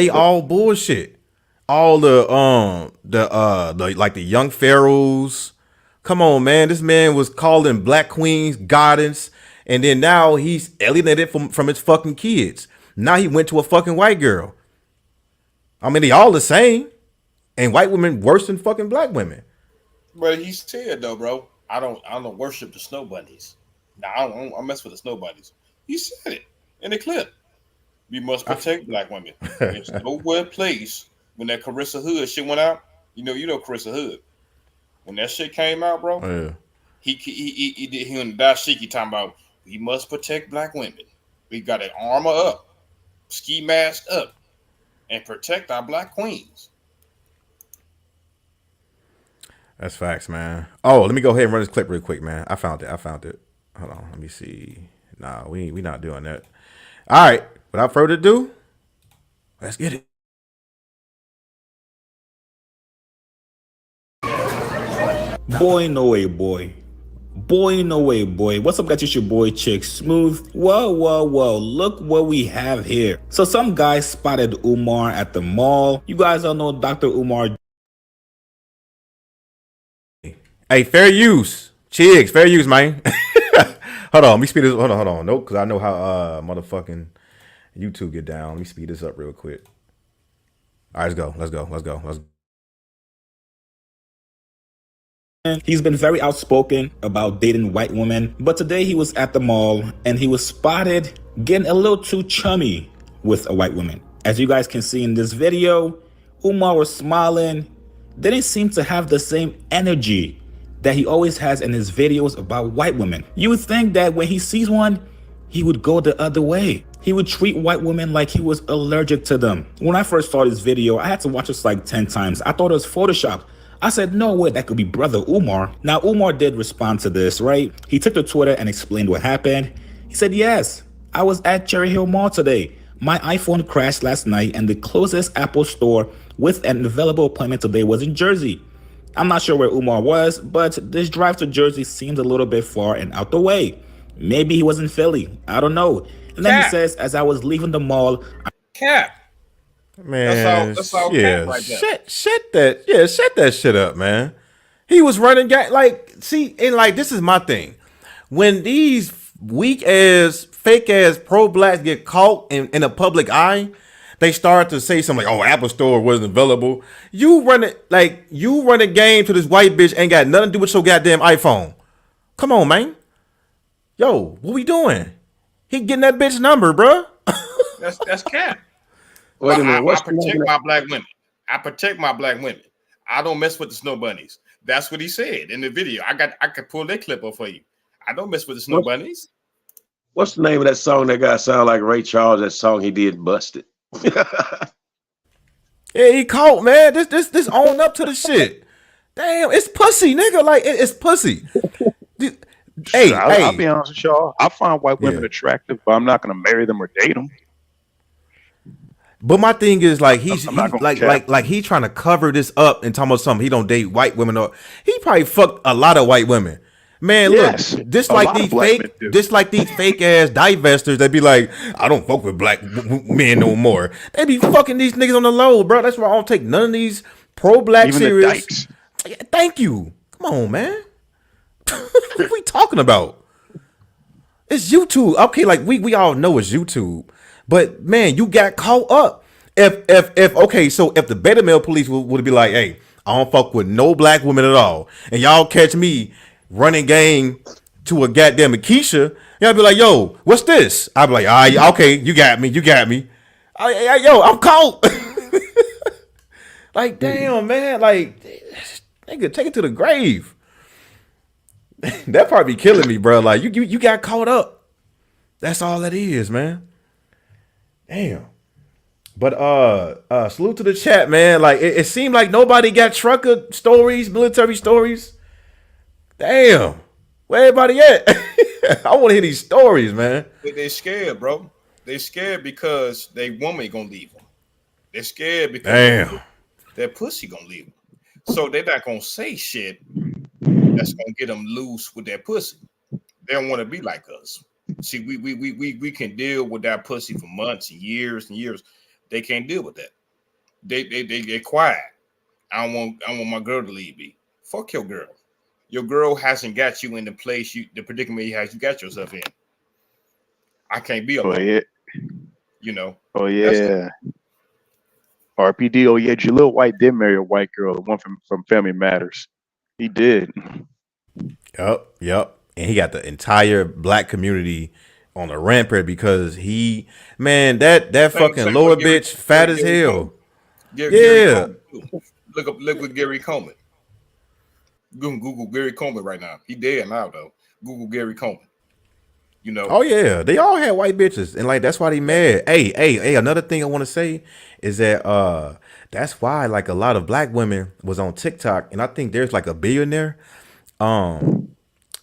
all bullshit. All the like the young pharaohs. Come on, man. This man was calling black queens goddess, and then now he's alienated from his fucking kids. Now he went to a fucking white girl. I mean, they all the same, and white women worse than fucking black women. But he said though, bro, I don't worship the snow bunnies. Nah, I don't mess with the snow bunnies. He said it in the clip. We must protect black women. There's nowhere place when that Carissa Hood shit went out. You know Carissa Hood. When that shit came out, bro, yeah. He did him and Dashiki talking about we must protect black women. We got to armor up, ski mask up, and protect our black queens. That's facts, man. Oh, let me go ahead and run this clip real quick, man. I found it. Hold on. Let me see. Nah, we not doing that. All right. Without further ado, let's get it. Boy, no way, boy. Boy, no way, boy. What's up, guys? It's your boy, Chick Smooth. Whoa. Look what we have here. So some guy spotted Umar at the mall. You guys all know Dr. Umar. Hey, fair use. Chigs, fair use, man. Hold on. Let me speed this. Hold on. Nope, because I know how motherfucking YouTube get down. Let me speed this up real quick. All right, let's go. He's been very outspoken about dating white women, but today he was at the mall and he was spotted getting a little too chummy with a white woman. As you guys can see in this video, Umar was smiling, didn't seem to have the same energy that he always has in his videos about white women. You would think that when he sees one, he would go the other way. He would treat white women like he was allergic to them. When I first saw this video, I had to watch this like 10 times. I thought it was Photoshop. I said, no way, that could be brother Umar. Now, Umar did respond to this, right? He took to Twitter and explained what happened. He said, yes, I was at Cherry Hill Mall today. My iPhone crashed last night and the closest Apple store with an available appointment today was in Jersey. I'm not sure where Umar was, but this drive to Jersey seemed a little bit far and out the way. Maybe he was in Philly. I don't know. And then he says, as I was leaving the mall... Cap. Man, That's all yeah, cap right there. shut that shit up, man. He was running like, see, and like, this is my thing. When these weak ass, fake ass pro-blacks get caught in a public eye, they start to say something like, oh, Apple Store wasn't available. You run a game to this white bitch ain't got nothing to do with your goddamn iPhone. Come on, man. Yo, what we doing? He getting that bitch number, bruh. That's cap. Wait a minute. I protect my black women. I protect my black women. I don't mess with the snow bunnies. That's what he said in the video. I could pull that clip up for you. I don't mess with the snow bunnies. What's the name of that song that guy sound like Ray Charles? That song he did, Busted. Yeah, he caught, man. This own up to the shit. Damn, it's pussy, nigga. Like it's pussy. I'll be honest with y'all. I find white women attractive, but I'm not gonna marry them or date them. But my thing is like he's trying to cover this up and talking about something he don't date white women or he probably fucked a lot of white women. Man, yes, look, just like these fake ass divestors that be like, I don't fuck with black men no more. They be fucking these niggas on the low, bro. That's why I don't take none of these pro-black series. Thank you. Come on, man. What we talking about? It's YouTube. Okay, like we all know it's YouTube. But man, you got caught up. If the beta male police would be like, hey, I don't fuck with no black women at all, and y'all catch me running game to a goddamn Akeisha, y'all be like, yo, what's this? I'd be like, all right, okay, you got me. Yo, I'm caught. Like, damn, man, like, nigga, take it to the grave. That part be killing me, bro. Like, you got caught up. That's all that is, man. Damn. But salute to the chat, man. Like it seemed like nobody got trucker stories, military stories. Damn. Where everybody at? I want to hear these stories, man. They scared, bro. They scared because they woman gonna leave them. They're scared because their pussy gonna leave them. So they're not gonna say shit that's gonna get them loose with their pussy. They don't want to be like us. See, we can deal with that pussy for months and years and years. They can't deal with that. They get quiet. I don't want my girl to leave me. Fuck your girl. Your girl hasn't got you in the place the predicament you got yourself in. I can't be alone. Oh, yeah. You know. Oh yeah. RPD. Oh yeah. Jalil White did marry a white girl, the one from Family Matters. He did. Yep. And he got the entire black community on the rampart because that fucking lower bitch fat as hell. Yeah. Look up Gary Coleman. Google Gary Coleman right now. He dead now though. Google Gary Coleman. You know. Oh yeah, they all had white bitches, and like that's why they mad. Hey. Another thing I want to say is that that's why like a lot of black women was on TikTok, and I think there's like a billionaire.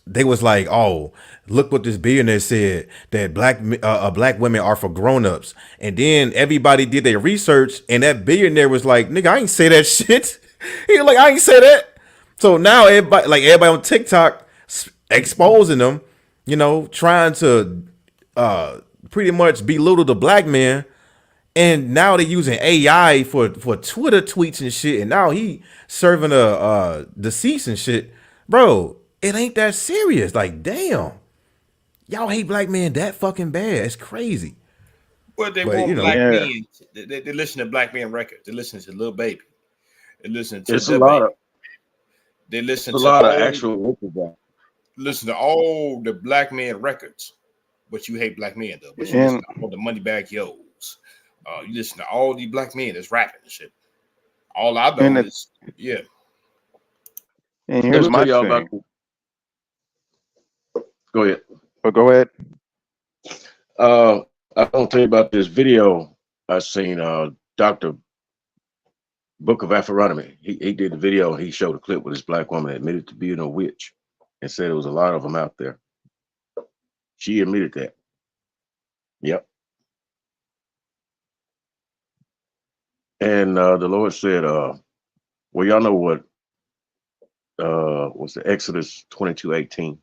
They was like, oh, look what this billionaire said that black women are for grown-ups. And then everybody did their research and that billionaire was like, nigga, I ain't say that shit. He was like, I ain't say that. So now everybody on TikTok exposing them, you know, trying to pretty much belittle the black man. And now they're using AI for Twitter tweets and shit. And now he serving a deceased and shit. Bro, it ain't that serious. Like, damn. Y'all hate black men that fucking bad. It's crazy. But want black men. They listen to black men records. They listen to Lil Baby. They listen to They listen to a lot of actual records. Listen to all the black men records. But you hate black men though. But you listen to all the Moneybagg Yo's, You listen to all these black men that's rapping and shit. All I And know it- is, yeah. And Let here's me my tell y'all thing. Go ahead. But go ahead. I want to tell you about this video I seen. Dr. Book of Aphoronemy. He did the video. He showed a clip with this black woman that admitted to being a witch and said there was a lot of them out there. She admitted that. Yep. And the Lord said, well, y'all know what was the Exodus 22:18.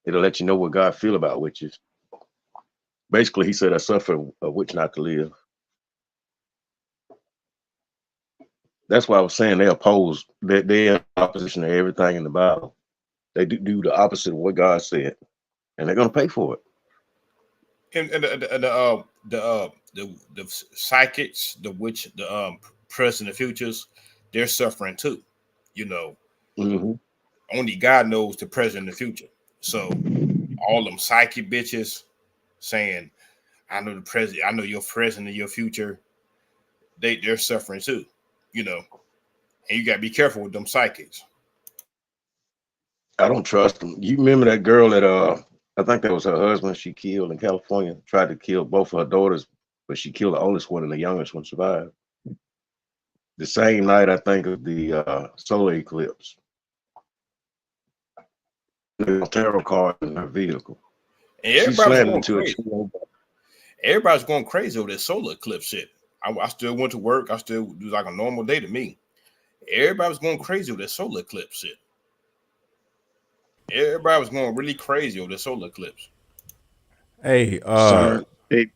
It'll let you know what God feel about witches. Basically, he said, I suffer a witch not to live. That's why I was saying they oppose, they're in opposition to everything in the Bible. They do the opposite of what God said, and they're going to pay for it. And the psychics, the witch, the present and futures, they're suffering too. You know, only God knows the present and the future. So all them psychic bitches saying, I know the present, I know your present and your future, they're suffering too, you know. And you gotta be careful with them psychics. I don't trust them. You remember that girl that I think that was her husband she killed in California, tried to kill both of her daughters, but she killed the oldest one and the youngest one survived. The same night, I think, of the solar eclipse. The tarot card in her vehicle. And She everybody's slammed going into crazy. Everybody's going crazy over this solar eclipse shit. I still went to work. I still do like a normal day to me. Everybody's going crazy over this solar eclipse shit. Everybody was going really crazy over the solar eclipse. Hey, Hey,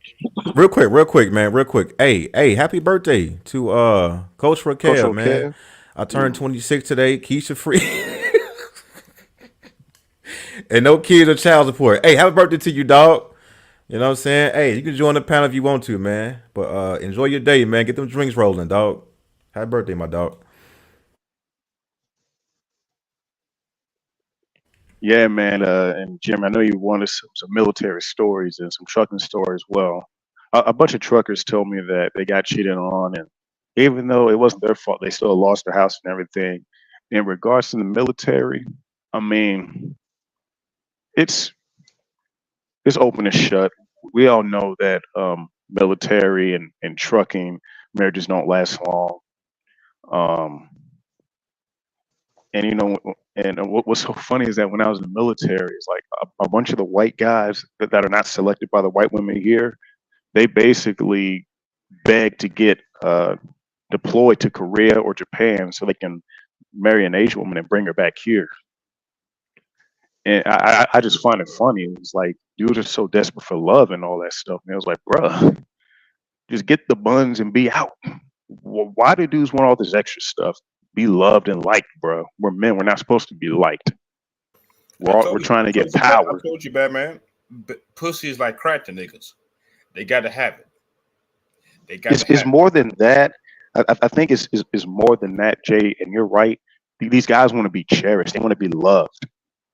real quick, man, real quick. Hey, happy birthday to Coach Raquel, man. Raquel. I turned 26 today. Keisha free. And no kids or child support. Hey, happy birthday to you, dog. You know what I'm saying? Hey, you can join the panel if you want to, man. But enjoy your day, man. Get them drinks rolling, dog. Happy birthday, my dog. Yeah, man. And Jim, I know you wanted some military stories and some trucking stories. Well, a bunch of truckers told me that they got cheated on, and even though it wasn't their fault, they still lost their house and everything. In regards to the military, I mean, it's open and shut. We all know that military and trucking marriages don't last long. And you know, and what's so funny is that when I was in the military, it's like a bunch of the white guys that are not selected by the white women here, they basically beg to get deployed to Korea or Japan so they can marry an Asian woman and bring her back here. And I just find it funny. It's like dudes are so desperate for love and all that stuff. And it was like, bruh, just get the buns and be out. Why do dudes want all this extra stuff? Be loved and liked, bro. We're men. We're not supposed to be liked. We're trying to get power. I told you, Batman. Pussy is like crack to niggas. They got to have it. They got. It's more than that. I think it's more than that, Jay. And you're right. These guys want to be cherished. They want to be loved.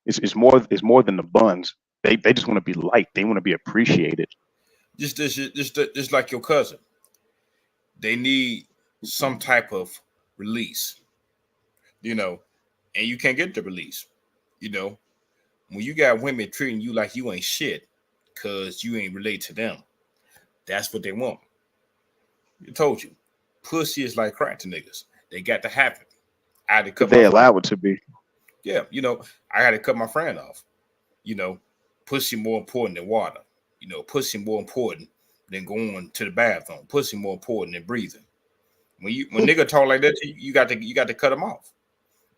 It's more than the buns. They just want to be liked. They want to be appreciated. Just like your cousin. They need some type of release, you know, and you can't get the release, you know, when you got women treating you like you ain't shit because you ain't relate to them. That's what they want. I told you, pussy is like crack to niggas. They got to have it. I had to cut. They allow it to be. Yeah, you know, I had to cut my friend off. You know, pussy more important than water. You know, pussy more important than going to the bathroom. Pussy more important than breathing. When nigga talk like that, you got to cut them off.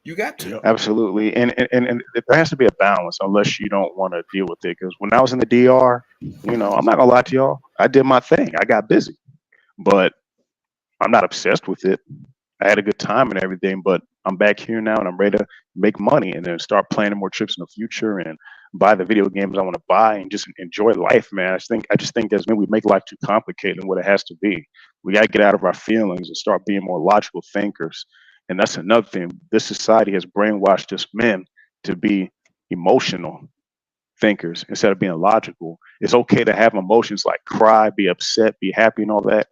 You got to. Absolutely, and there has to be a balance unless you don't want to deal with it. Because when I was in the DR, you know, I'm not gonna lie to y'all, I did my thing. I got busy, but I'm not obsessed with it. I had a good time and everything, but I'm back here now and I'm ready to make money and then start planning more trips in the future and buy the video games I want to buy and just enjoy life, man. I just think as men, we make life too complicated than what it has to be. We got to get out of our feelings and start being more logical thinkers. And that's another thing. This society has brainwashed us men to be emotional thinkers instead of being logical. It's okay to have emotions like cry, be upset, be happy and all that.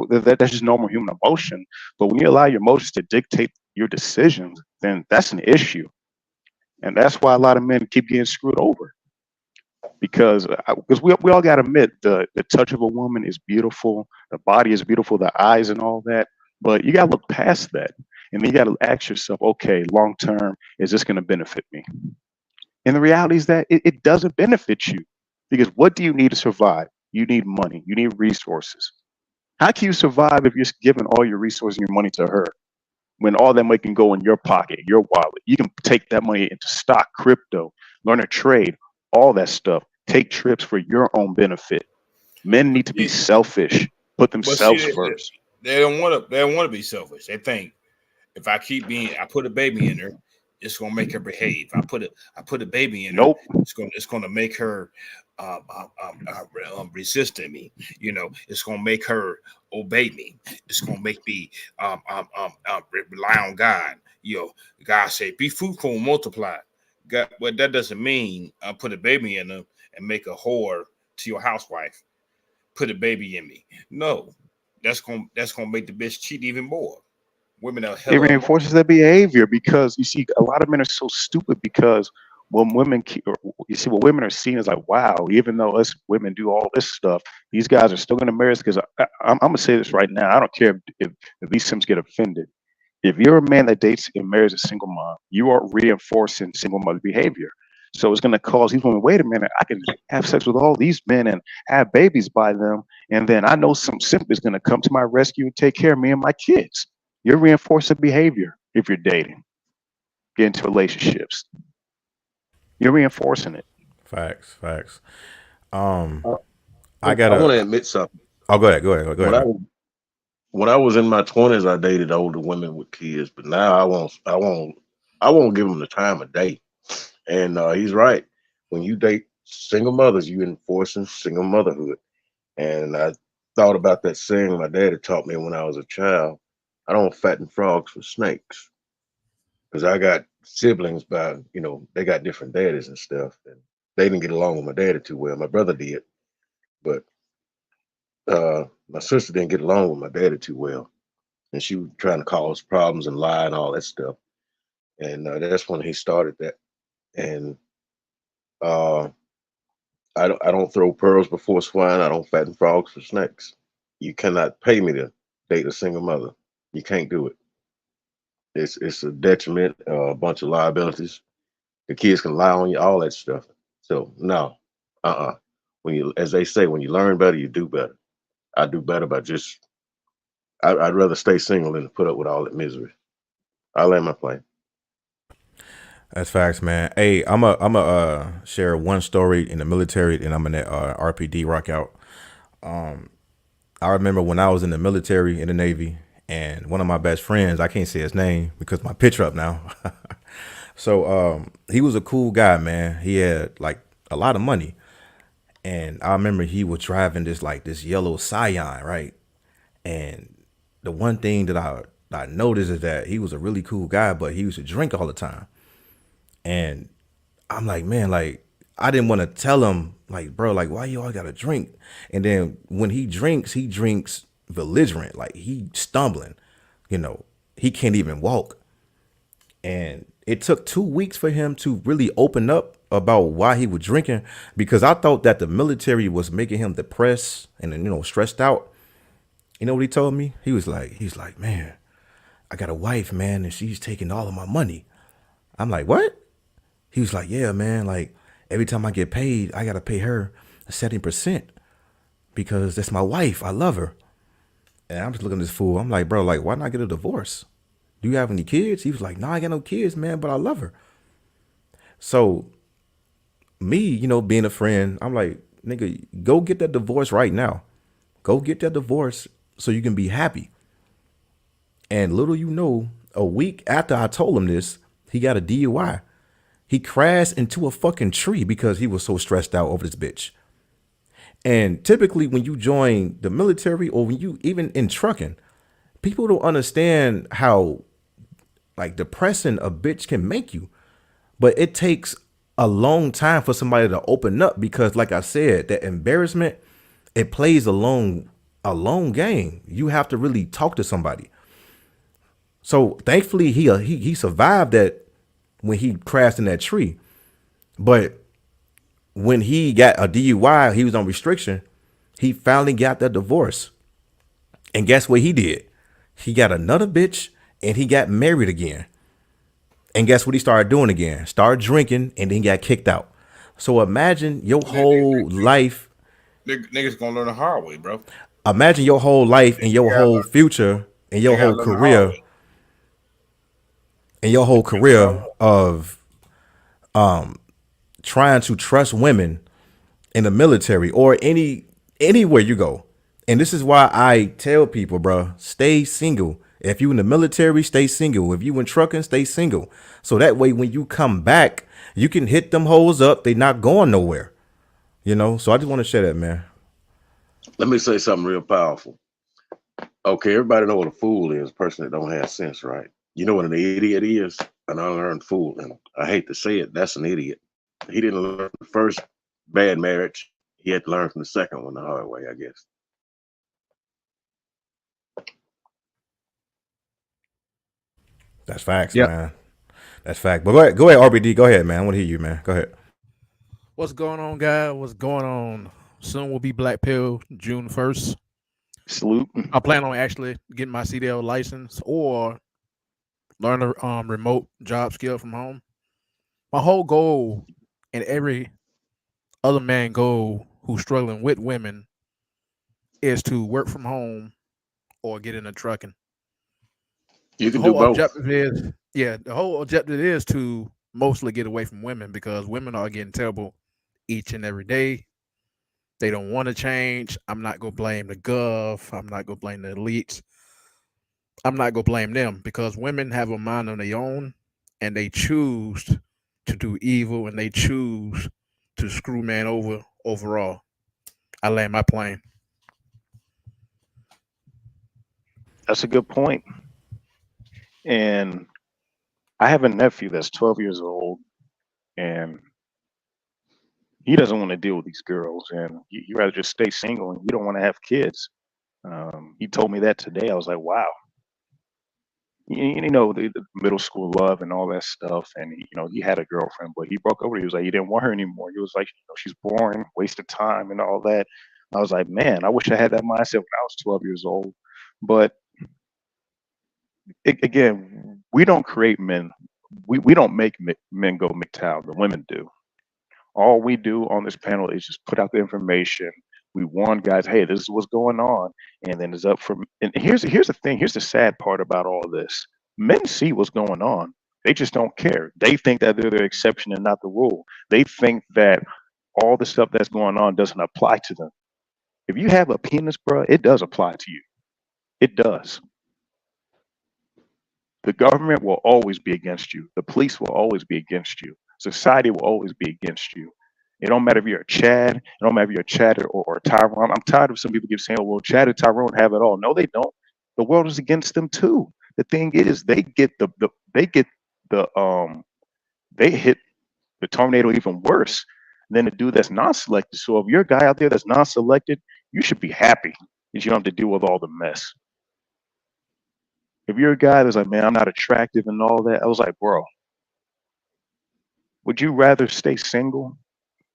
That's just normal human emotion. But when you allow your emotions to dictate your decisions, then that's an issue. And that's why a lot of men keep getting screwed over. Because we all got to admit the touch of a woman is beautiful, the body is beautiful, the eyes and all that. But you got to look past that. And then you got to ask yourself, okay, long term, is this going to benefit me? And the reality is that it doesn't benefit you. Because what do you need to survive? You need money, you need resources. How can you survive if you're giving all your resources and your money to her when all that money can go in your pocket, your wallet? You can take that money into stock, crypto, learn a trade, all that stuff. Take trips for your own benefit. Men need to be selfish, put themselves first. They don't want to. They don't want to be selfish. They think if I put a baby in her, it's gonna make her behave. I put a baby in her. It's gonna make her resisting me. It's gonna make her obey me. It's gonna make me rely on God. God say, "Be fruitful and multiply." God, but that doesn't mean put a baby in her and make a whore to your housewife. Put a baby in me. No, that's gonna make the bitch cheat even more. Women are it reinforces that behavior because you see a lot of men are so stupid because when women what women are seeing is like, wow, even though us women do all this stuff, these guys are still going to marry us. Because I'm going to say this right now. I don't care if these Sims get offended. If you're a man that dates and marries a single mom, you are reinforcing single mother behavior. So it's going to cause these women, wait a minute, I can have sex with all these men and have babies by them. And then I know some simp is going to come to my rescue and take care of me and my kids. You're reinforcing behavior if you're dating, get into relationships. You're reinforcing it. Facts. I want to admit something. Oh, go ahead. When I was in my 20s, I dated older women with kids, but now I won't give them the time of day. And he's right. When you date single mothers, you enforcing single motherhood. And I thought about that saying my daddy taught me when I was a child. I don't fatten frogs for snakes. Because I got siblings they got different daddies and stuff. And they didn't get along with my daddy too well. My brother did. But my sister didn't get along with my daddy too well. And she was trying to cause problems and lie and all that stuff. And that's when he started that. And I don't throw pearls before swine. I don't fatten frogs for snakes. You cannot pay me to date a single mother. You can't do it. It's a detriment, a bunch of liabilities. The kids can lie on you, all that stuff. So no, as they say, when you learn better, you do better. I do better by I'd rather stay single than to put up with all that misery. I land my plane. That's facts, man. Hey, I'm a share one story in the military, and I'm gonna RPD rock out. I remember when I was in the military in the Navy, and one of my best friends, I can't say his name because my picture up now. So he was a cool guy, man. He had like a lot of money, and I remember he was driving this yellow Scion, right? And the one thing that I noticed is that he was a really cool guy, but he used to drink all the time. And I'm like, man, like, I didn't want to tell him, like, bro, like, why you all gotta drink? And then when he drinks belligerent, like he stumbling, he can't even walk. And it took 2 weeks for him to really open up about why he was drinking, because I thought that the military was making him depressed and, stressed out. You know what he told me? He's like, man, I got a wife, man, and she's taking all of my money. I'm like, what? He was like, yeah, man, like every time I get paid, I got to pay her 70% because that's my wife. I love her. And I'm just looking at this fool. I'm like, bro, like, why not get a divorce? Do you have any kids? He was like, no, I got no kids, man, but I love her. So me, being a friend, I'm like, nigga, go get that divorce right now. Go get that divorce so you can be happy. And little a week after I told him this, he got a DUI. He crashed into a fucking tree because he was so stressed out over this bitch. And typically when you join the military or when you even in trucking, people don't understand how like depressing a bitch can make you. But it takes a long time for somebody to open up because, like I said, that embarrassment, it plays along a long game. You have to really talk to somebody. So thankfully he survived that when he crashed in that tree. But when he got a DUI, he was on restriction. He finally got that divorce. And guess what he did? He got another bitch and he got married again. And guess what he started doing again? Started drinking and then got kicked out. So imagine your whole life. Niggas gonna learn the hard way, bro. Imagine your whole life and your whole future and your whole career. And your whole career of trying to trust women in the military or anywhere you go. And this is why I tell people, bro, stay single. If you in the military, stay single. If you in trucking, stay single. So that way, when you come back, you can hit them hoes up. They not going nowhere, you know? So I just want to share that, man. Let me say something real powerful. Okay, everybody know what a fool is, a person that don't have sense, right? You know what an idiot is? An unlearned fool. And I hate to say it, that's an idiot. He didn't learn the first bad marriage. He had to learn from the second one the hard way, I guess. That's facts, man. That's fact. But go ahead, RBD. Go ahead, man. I want to hear you, man. Go ahead. What's going on, guys? What's going on? Soon will be Black Pill, June 1st. Salute. I plan on actually getting my CDL license or learn a remote job skill from home. My whole goal, and every other man goal who's struggling with women, is to work from home or get into trucking. You can do both. The whole objective is to mostly get away from women because women are getting terrible each and every day. They don't want to change. I'm not going to blame the gov. I'm not going to blame the elites. I'm not going to blame them because women have a mind on their own and they choose to do evil and they choose to screw man over overall. I land my plane. That's a good point. And I have a nephew that's 12 years old, and he doesn't want to deal with these girls, and you rather just stay single, and you don't want to have kids. He told me that today. I was like, wow. You know, the middle school love and all that stuff, and he had a girlfriend, but he broke over. He was like, he didn't want her anymore. He was like, she's boring, waste of time, and all that. I was like, man, I wish I had that mindset when I was 12 years old, but again, we don't create men. We don't make men go MGTOW. The women do. All we do on this panel is just put out the information. We warn guys, hey, this is what's going on, and then it's up for. And here's the thing. Here's the sad part about all this. Men see what's going on. They just don't care. They think that they're the exception and not the rule. They think that all the stuff that's going on doesn't apply to them. If you have a penis, bro, it does apply to you. It does. The government will always be against you. The police will always be against you. Society will always be against you. It don't matter if you're a Chad. It don't matter if you're a Chad or a Tyrone. I'm tired of some people keep saying, "Oh, well, Chad and Tyrone have it all." No, they don't. The world is against them too. The thing is, they hit the tornado even worse than the dude that's non-selected. So if you're a guy out there that's non-selected, you should be happy that you don't have to deal with all the mess. If you're a guy that's like, man, I'm not attractive and all that, I was like, bro, would you rather stay single,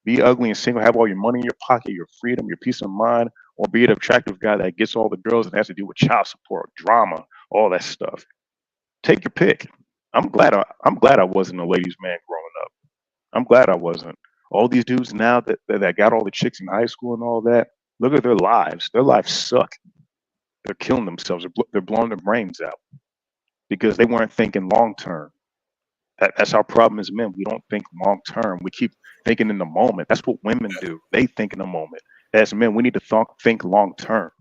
be ugly and single, have all your money in your pocket, your freedom, your peace of mind, or be an attractive guy that gets all the girls and has to deal with child support, drama, all that stuff? Take your pick. I'm glad I wasn't a ladies' man growing up. I'm glad I wasn't. All these dudes now that got all the chicks in high school and all that, look at their lives. Their lives suck. They're killing themselves. They're blowing their brains out because they weren't thinking long term. That's our problem as men. We don't think long term. We keep thinking in the moment. That's what women do. They think in the moment. As men, we need to think long term.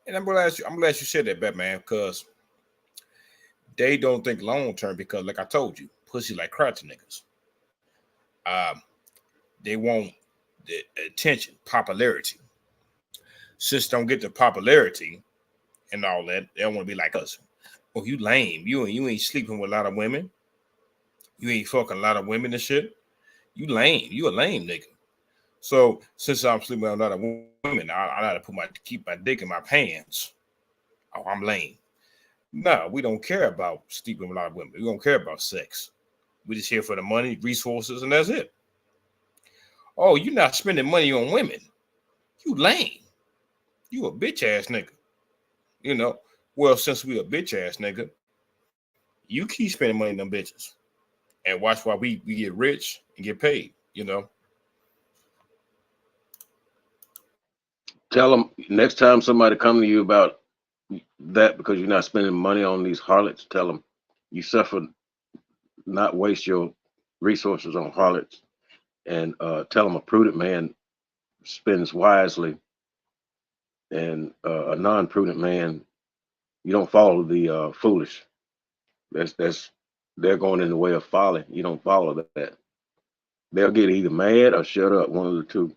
And I'm glad you said that, Batman, because they don't think long term. Because, like I told you, pussy like cry to niggas. They want the attention, popularity. Sis don't get the popularity and all that. They don't want to be like us. Oh, you lame. You ain't sleeping with a lot of women. You ain't fucking a lot of women and shit. You lame. You a lame nigga. So since I'm sleeping with a lot of women, women. I gotta keep my dick in my pants. Oh, I'm lame. No, we don't care about sleeping with a lot of women. We don't care about sex. We just here for the money, resources, and that's it. Oh, you're not spending money on women. You lame. You a bitch ass nigga. You know. Well, since we a bitch ass nigga, you keep spending money on them bitches, and watch while we get rich and get paid. You know. Tell them next time somebody come to you about that because you're not spending money on these harlots. Tell them you suffer. Not waste your resources on harlots, and tell them a prudent man spends wisely, and a non-prudent man, you don't follow the foolish. They're going in the way of folly. You don't follow that. They'll get either mad or shut up, one of the two.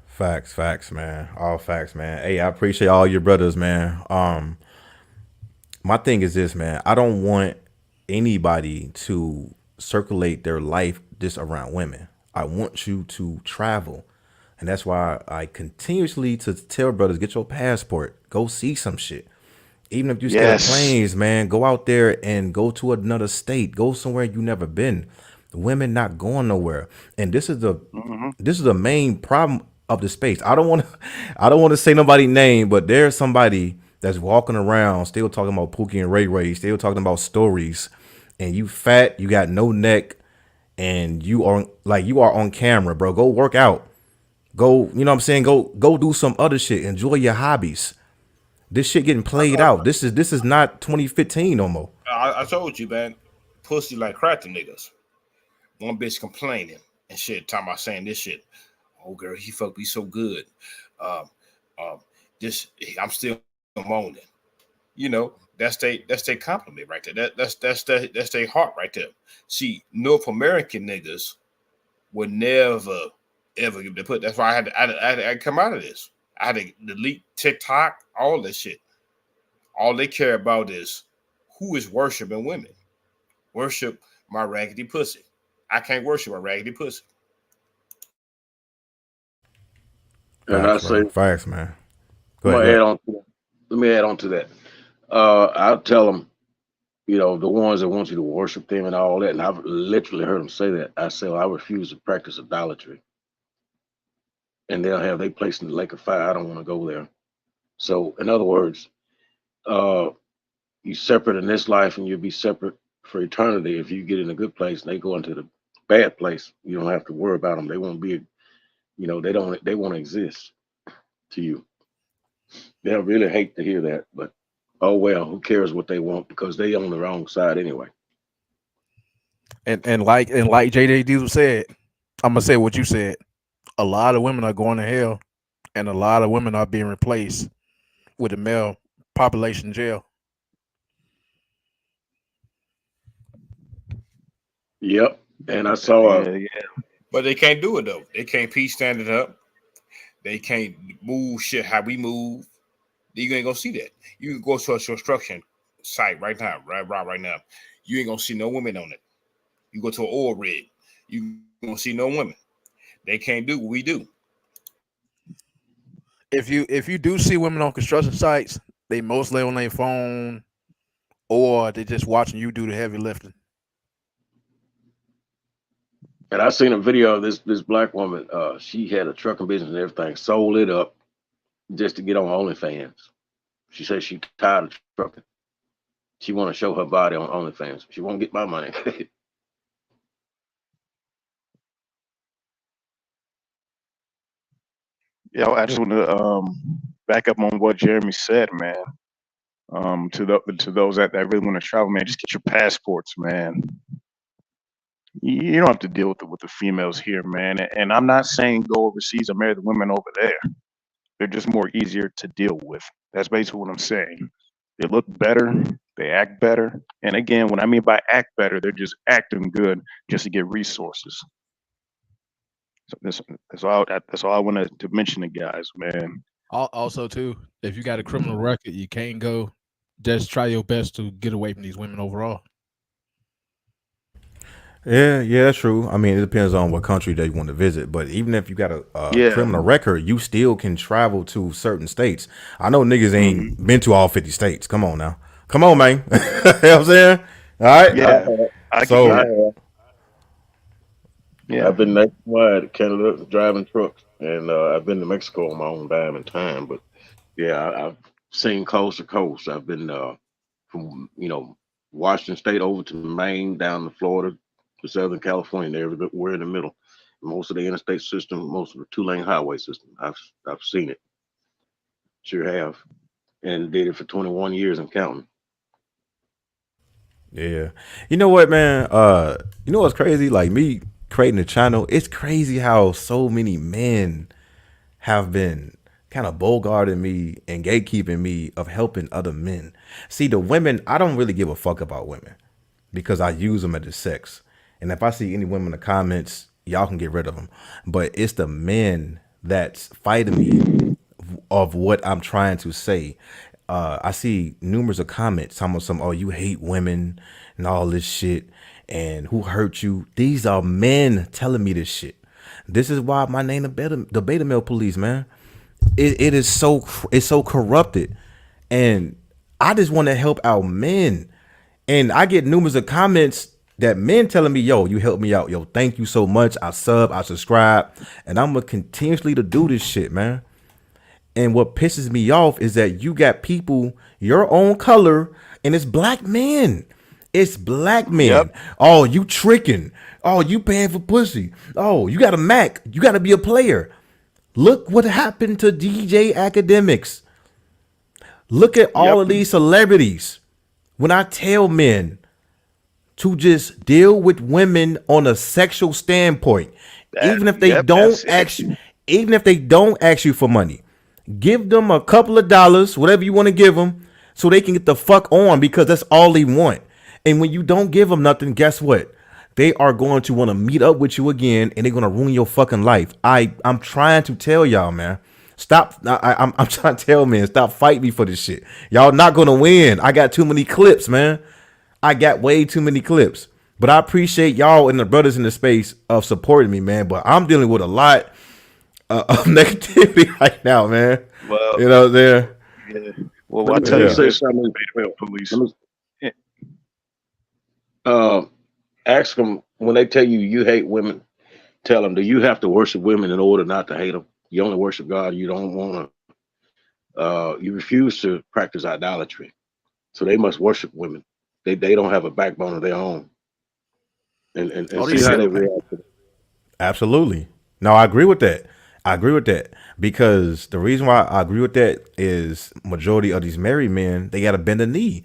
Facts, man. All facts, man. Hey, I appreciate all your brothers, man. My thing is this, man. I don't want anybody to circulate their life just around women. I want you to travel. And that's why I continuously to tell brothers, get your passport, go see some shit. Even if you stay on planes, man, go out there and go to another state, go somewhere you never been. Women not going nowhere. And this is the main problem of the space. I don't want to say nobody's name, but there's somebody that's walking around still talking about Pookie and Ray Ray, still talking about stories, and you fat, you got no neck, and you are on camera, bro. Go work out. Go, you know what I'm saying? Go do some other shit. Enjoy your hobbies. This shit getting played out. This is not 2015 no more. I told you, man. Pussy like crack to niggas. One bitch complaining and shit, talking about saying this shit. Oh girl, he fucked me so good. I'm still moaning. You know, that's they compliment right there. That's their heart right there. See, North American niggas would never ever give the put. That's why I had to come out of this. I had to delete TikTok, all this shit. All they care about is who is worshiping women. Worship my raggedy pussy. I can't worship my raggedy pussy. And I say, facts, man. Let me add on to that. I'll tell them, you know, the ones that want you to worship them and all that. And I've literally heard them say that. I say, I refuse to practice idolatry. And they'll have their place in the lake of fire. I don't want to go there. So, in other words, you separate in this life and you'll be separate for eternity. If you get in a good place and they go into the bad place, you don't have to worry about them. They won't be, you know, they won't exist to you. They'll really hate to hear that, but oh well, who cares what they want because they on the wrong side anyway. And like JJ Diesel said, I'm gonna say what you said. A lot of women are going to hell, and a lot of women are being replaced with the male population jail. Yep, and I saw. But they can't do it though. They can't peace stand it up. They can't move shit how we move. You ain't gonna see that. You can go to a construction site right now. You ain't gonna see no women on it. You go to an oil rig, you gonna see no women. They can't do what we do. If you do see women on construction sites, they mostly on their phone, or they're just watching you do the heavy lifting. And I seen a video of this black woman. She had a trucking business and everything, sold it up just to get on OnlyFans. She says she tired of trucking. She want to show her body on OnlyFans. She won't get my money. Yeah, I just want to back up on what Jeremy said, man. To those that really want to travel, man, just get your passports, man. You don't have to deal with the females here, man. And I'm not saying go overseas and marry the women over there. They're just more easier to deal with. That's basically what I'm saying. They look better, they act better. And again, what I mean by act better, they're just acting good just to get resources. So that's all I wanted to mention to guys, man. Also, too, if you got a criminal record, you can't go. Just try your best to get away from these women overall. Yeah, that's true. I mean, it depends on what country they want to visit. But even if you got a Yeah. criminal record, you still can travel to certain states. I know niggas ain't been to all 50 states. Come on now. Come on, man. You know what I'm saying? All right. Yeah. I So, get it. Yeah. I've been nationwide to Canada driving trucks, and I've been to Mexico on my own dime and time. But yeah, I've seen coast to coast. I've been from Washington State over to Maine, down to Florida, to Southern California, and everywhere in the middle. Most of the interstate system, most of the 2-lane highway system. I've seen it. Sure have, and did it for 21 years and counting. yeah. You know what, man? You know what's crazy? Like me creating a channel, it's crazy how so many men have been kind of bogarting me and gatekeeping me of helping other men. See, the women, I don't really give a fuck about women because I use them as a sex. And if I see any women in the comments, y'all can get rid of them. But it's the men that's fighting me of what I'm trying to say. I see numerous of comments, some, oh, you hate women and all this shit, and who hurt you? These are men telling me this shit. This is why my name the Beta Male Police, man. It's so corrupted, and I just want to help out men. And I get numerous of comments that men telling me, yo, you helped me out, yo, thank you so much. I subscribe, and I'm gonna continuously to do this shit, man. And what pisses me off is that you got people your own color, and it's black men. It's black men. Yep. Oh, you tricking. Oh, you paying for pussy. Oh, you got a Mac. You got to be a player. Look what happened to DJ Academics. Look at all of these celebrities. When I tell men to just deal with women on a sexual standpoint, even if they don't ask you, even if they don't ask you for money, give them a couple of dollars, whatever you want to give them, so they can get the fuck on, because that's all they want. And when you don't give them nothing, guess what? They are going to want to meet up with you again, and they're going to ruin your fucking life. I'm trying to tell y'all, man. Stop. I'm trying to tell men, stop fighting me for this shit. Y'all not going to win. I got too many clips, man. I got way too many clips. But I appreciate y'all and the brothers in the space of supporting me, man. But I'm dealing with a lot of negativity right now, man. Well, you know, there. Yeah. Well, I'll tell you something. Police. Ask them when they tell you hate women. Tell them, do you have to worship women in order not to hate them? You only worship God. You don't want to. You refuse to practice idolatry, so they must worship women. They don't have a backbone of their own. And see how they react to it. Absolutely. No, I agree with that. I agree with that, because the reason why I agree with that is majority of these married men, they got to bend the knee.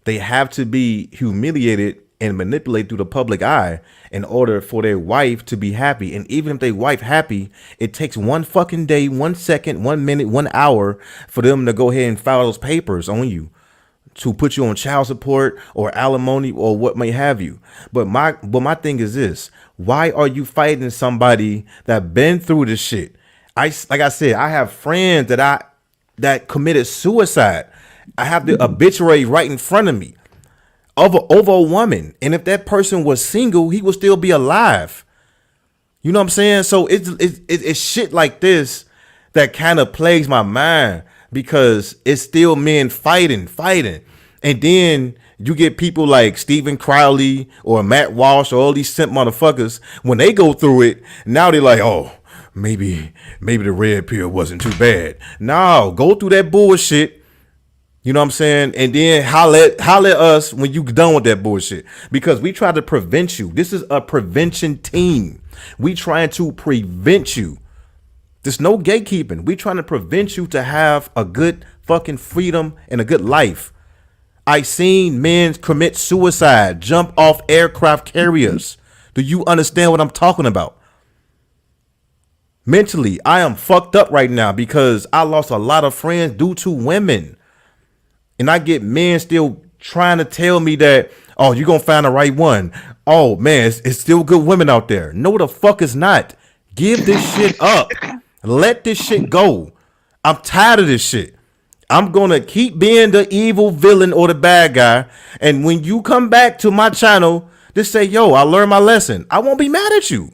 They have to be humiliated and manipulated through the public eye in order for their wife to be happy. And even if their wife happy, it takes one fucking day, 1 second, 1 minute, 1 hour for them to go ahead and file those papers on you to put you on child support or alimony or what may have you. But my thing is this: why are you fighting somebody that been through this shit? Like I said, I have friends that committed suicide. I have the obituary right in front of me over a woman, and if that person was single, he would still be alive. You know what I'm saying? So it's shit like this that kind of plagues my mind, because it's still men fighting. And then you get people like Stephen Crowley or Matt Walsh or all these simp motherfuckers, when they go through it, now they're like, oh, maybe the red pill wasn't too bad. No, go through that bullshit. You know what I'm saying? And then holler at us when you done with that bullshit, because we try to prevent you. This is a prevention team. We trying to prevent you. There's no gatekeeping. We trying to prevent you to have a good fucking freedom and a good life. I seen men commit suicide, jump off aircraft carriers. Do you understand what I'm talking about? Mentally, I am fucked up right now because I lost a lot of friends due to women. And I get men still trying to tell me that, oh, you're going to find the right one. Oh, man, it's still good women out there. No, the fuck is not. Give this shit up. Let this shit go. I'm tired of this shit. I'm going to keep being the evil villain or the bad guy. And when you come back to my channel, Just say, yo, I learned my lesson. I won't be mad at you.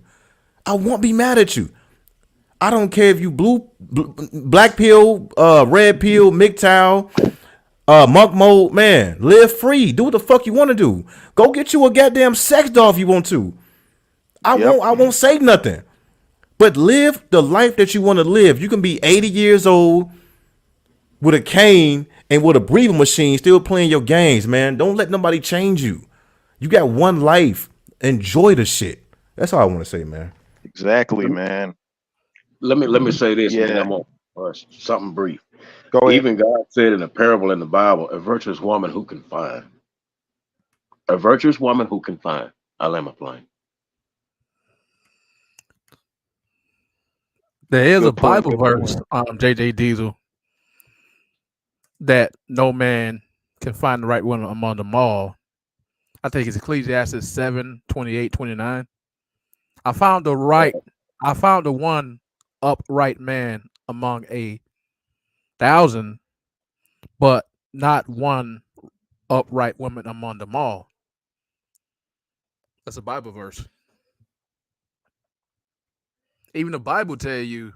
I won't be mad at you. I don't care if you black pill, red pill, MGTOW, monk mode, man. Live free. Do what the fuck you want to do. Go get you a goddamn sex doll if you want to. I won't say nothing. But live the life that you want to live. You can be 80 years old with a cane and with a breathing machine still playing your games, man. Don't let nobody change you. You got one life. Enjoy the shit. That's all I want to say, man. Exactly, man. Let me say this, and then I'm on something brief. Go ahead. Even God said in a parable in the Bible, a virtuous woman who can find. A virtuous woman who can find. I land my plane. There is a Bible verse, JJ Diesel, that no man can find the right one among them all. I think it's Ecclesiastes 7:28-29. I found the one upright man among 1,000, but not one upright woman among them all. That's a Bible verse. Even the Bible tell you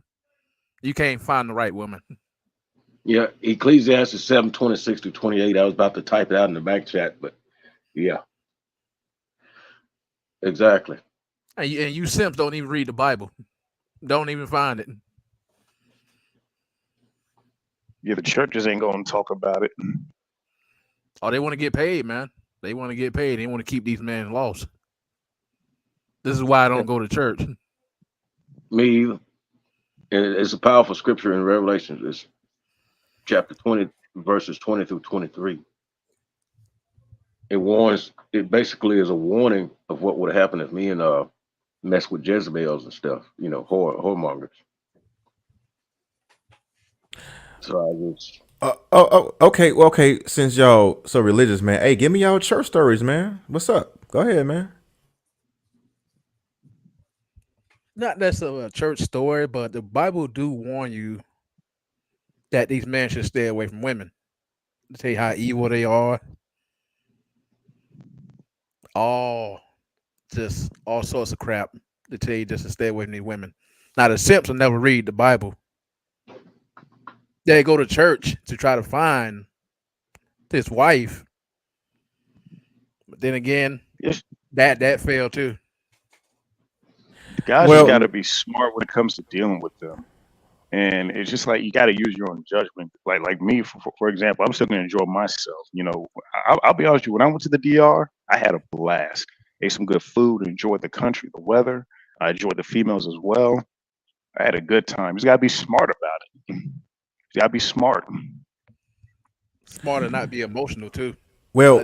can't find the right woman. Yeah, Ecclesiastes 7:26-28. I was about to type it out in the back chat, but yeah. Exactly. And you simps don't even read the Bible. Don't even find it. Yeah, the churches ain't gonna talk about it. Oh, they want to get paid, man. They want to get paid. They want to keep these men lost. This is why I don't go to church. Me either. And it's a powerful scripture in Revelation. It's chapter 20, verses 20-23. It warns, it basically is a warning of what would happen if men mess with Jezebels and stuff, whoremongers. So I was okay. Since y'all so religious, man, hey, give me y'all church stories, man. What's up? Go ahead, man. Not necessarily a church story, but the Bible do warn you that these men should stay away from women. To tell you how evil they are. All sorts of crap to tell you just to stay away from these women. Now the simps will never read the Bible. They go to church to try to find this wife. But then again, that failed too. Guys just gotta be smart when it comes to dealing with them. And it's just like you got to use your own judgment. Like me, for example, I'm still going to enjoy myself. I'll be honest with you. When I went to the DR, I had a blast. Ate some good food, enjoyed the country, the weather. I enjoyed the females as well. I had a good time. You just got to be smart about it. You got to be smart. Smart and not be emotional too. Well,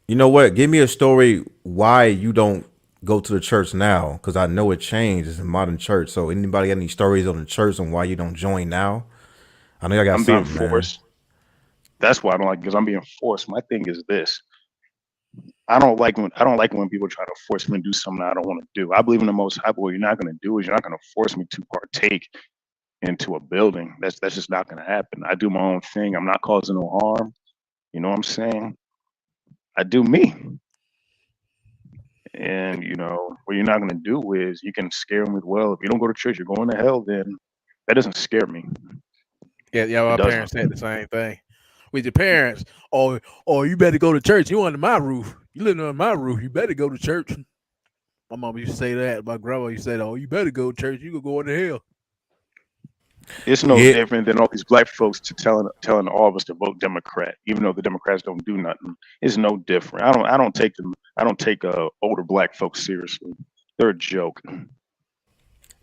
you know what? Give me a story why you don't go to the church now, because I know it changed. It's a modern church. So anybody got any stories on the church and why you don't join now? I know I got I'm something, being forced. Man. That's why I don't like, because I'm being forced. My thing is this. I don't like when people try to force me to do something I don't want to do. I believe in the Most High, but what you're not going to do is you're not going to force me to partake into a building. That's just not going to happen. I do my own thing. I'm not causing no harm. You know what I'm saying? I do me. And, what you're not going to do is you can scare them with, well, if you don't go to church, you're going to hell, then that doesn't scare me. Yeah, my parents said the same thing. With your parents, oh, you better go to church. You under my roof. You living under my roof. You better go to church. My mom used to say that. My grandma used to say, oh, you better go to church. You could go into hell. It's no different than all these black folks telling all of us to vote Democrat, even though the Democrats don't do nothing. It's no different. I don't take older black folks seriously. They're a joke.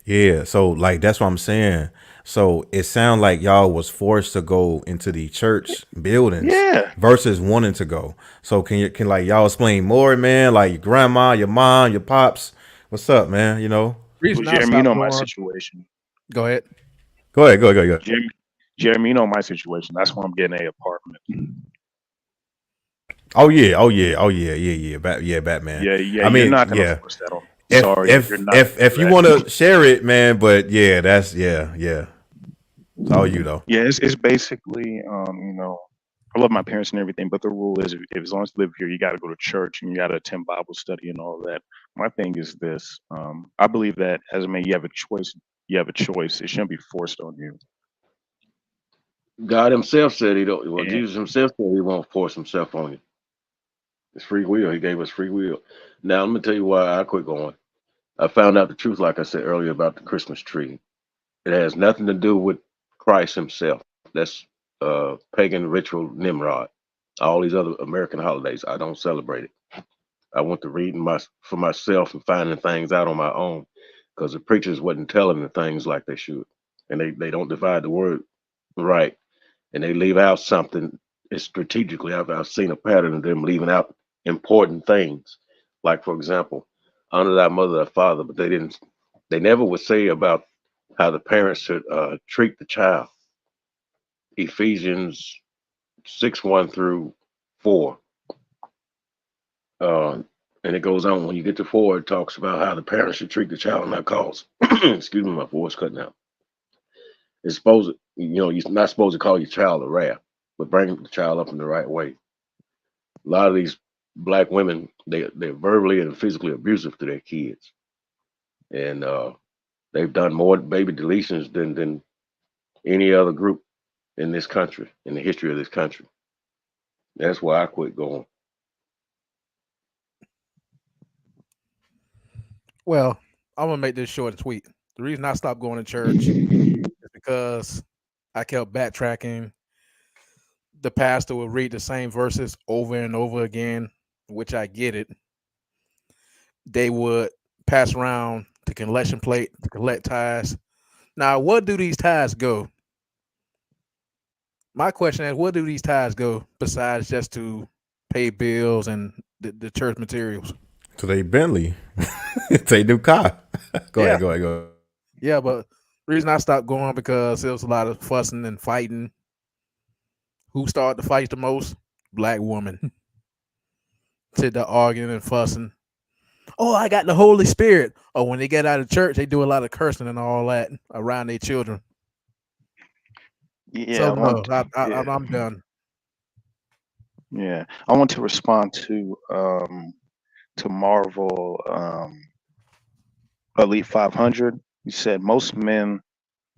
Yeah, so that's what I'm saying. So it sounds like y'all was forced to go into the church buildings, versus wanting to go. So can y'all explain more, man? Like your grandma, your mom, your pops. What's up, man? Jeremy, you know my situation. Go ahead. Go ahead. Jeremy, you know my situation. That's why I'm getting an apartment. Oh yeah. Batman. Yeah. I mean, you're not gonna force that on. Sorry, if you want to share it, man. But yeah. It's all you though. Yeah, it's basically I love my parents and everything, but the rule is, if as long as you live here, you got to go to church and you got to attend Bible study and all that. My thing is this: I believe that as a man, you have a choice. You have a choice. It shouldn't be forced on you. God Himself said He don't. Well, And Jesus Himself said He won't force Himself on you. It's free will. He gave us free will. Now, let me tell you why I quit going. I found out the truth, like I said earlier, about the Christmas tree. It has nothing to do with Christ Himself. That's pagan ritual Nimrod. All these other American holidays, I don't celebrate it. I went to reading for myself and finding things out on my own, because the preachers wasn't telling the things like they should, and they don't divide the word right, and they leave out something. It's strategically. I've seen a pattern of them leaving out important things, like, for example, honor thy mother and father, but they never would say about how the parents should treat the child. Ephesians 6:1-4. And it goes on. When you get to 4, it talks about how the parents should treat the child, not cause. Excuse me, my voice cutting out. It's supposed, you're not supposed to call your child a wrath, but bring the child up in the right way. A lot of these black women, they're verbally and physically abusive to their kids, and they've done more baby deletions than any other group in this country, in the history of this country. That's why I quit going. Well, I'm gonna make this short and sweet. The reason I stopped going to church is because I kept backtracking. The pastor would read the same verses over and over again, which I get it. They would pass around the collection plate to collect tithes. Now, what do these tithes go? My question is, what do these tithes go besides just to pay bills and the church materials? To they Bentley. It's a new car. Go ahead. Yeah, but the reason I stopped going because there was a lot of fussing and fighting. Who started the fight the most? Black woman. Sit there arguing and fussing. Oh, I got the Holy Spirit. Oh, when they get out of church, they do a lot of cursing and all that around their children. yeah, So no, I'm done. Yeah, I want to respond to Marvel Elite 500. He said most men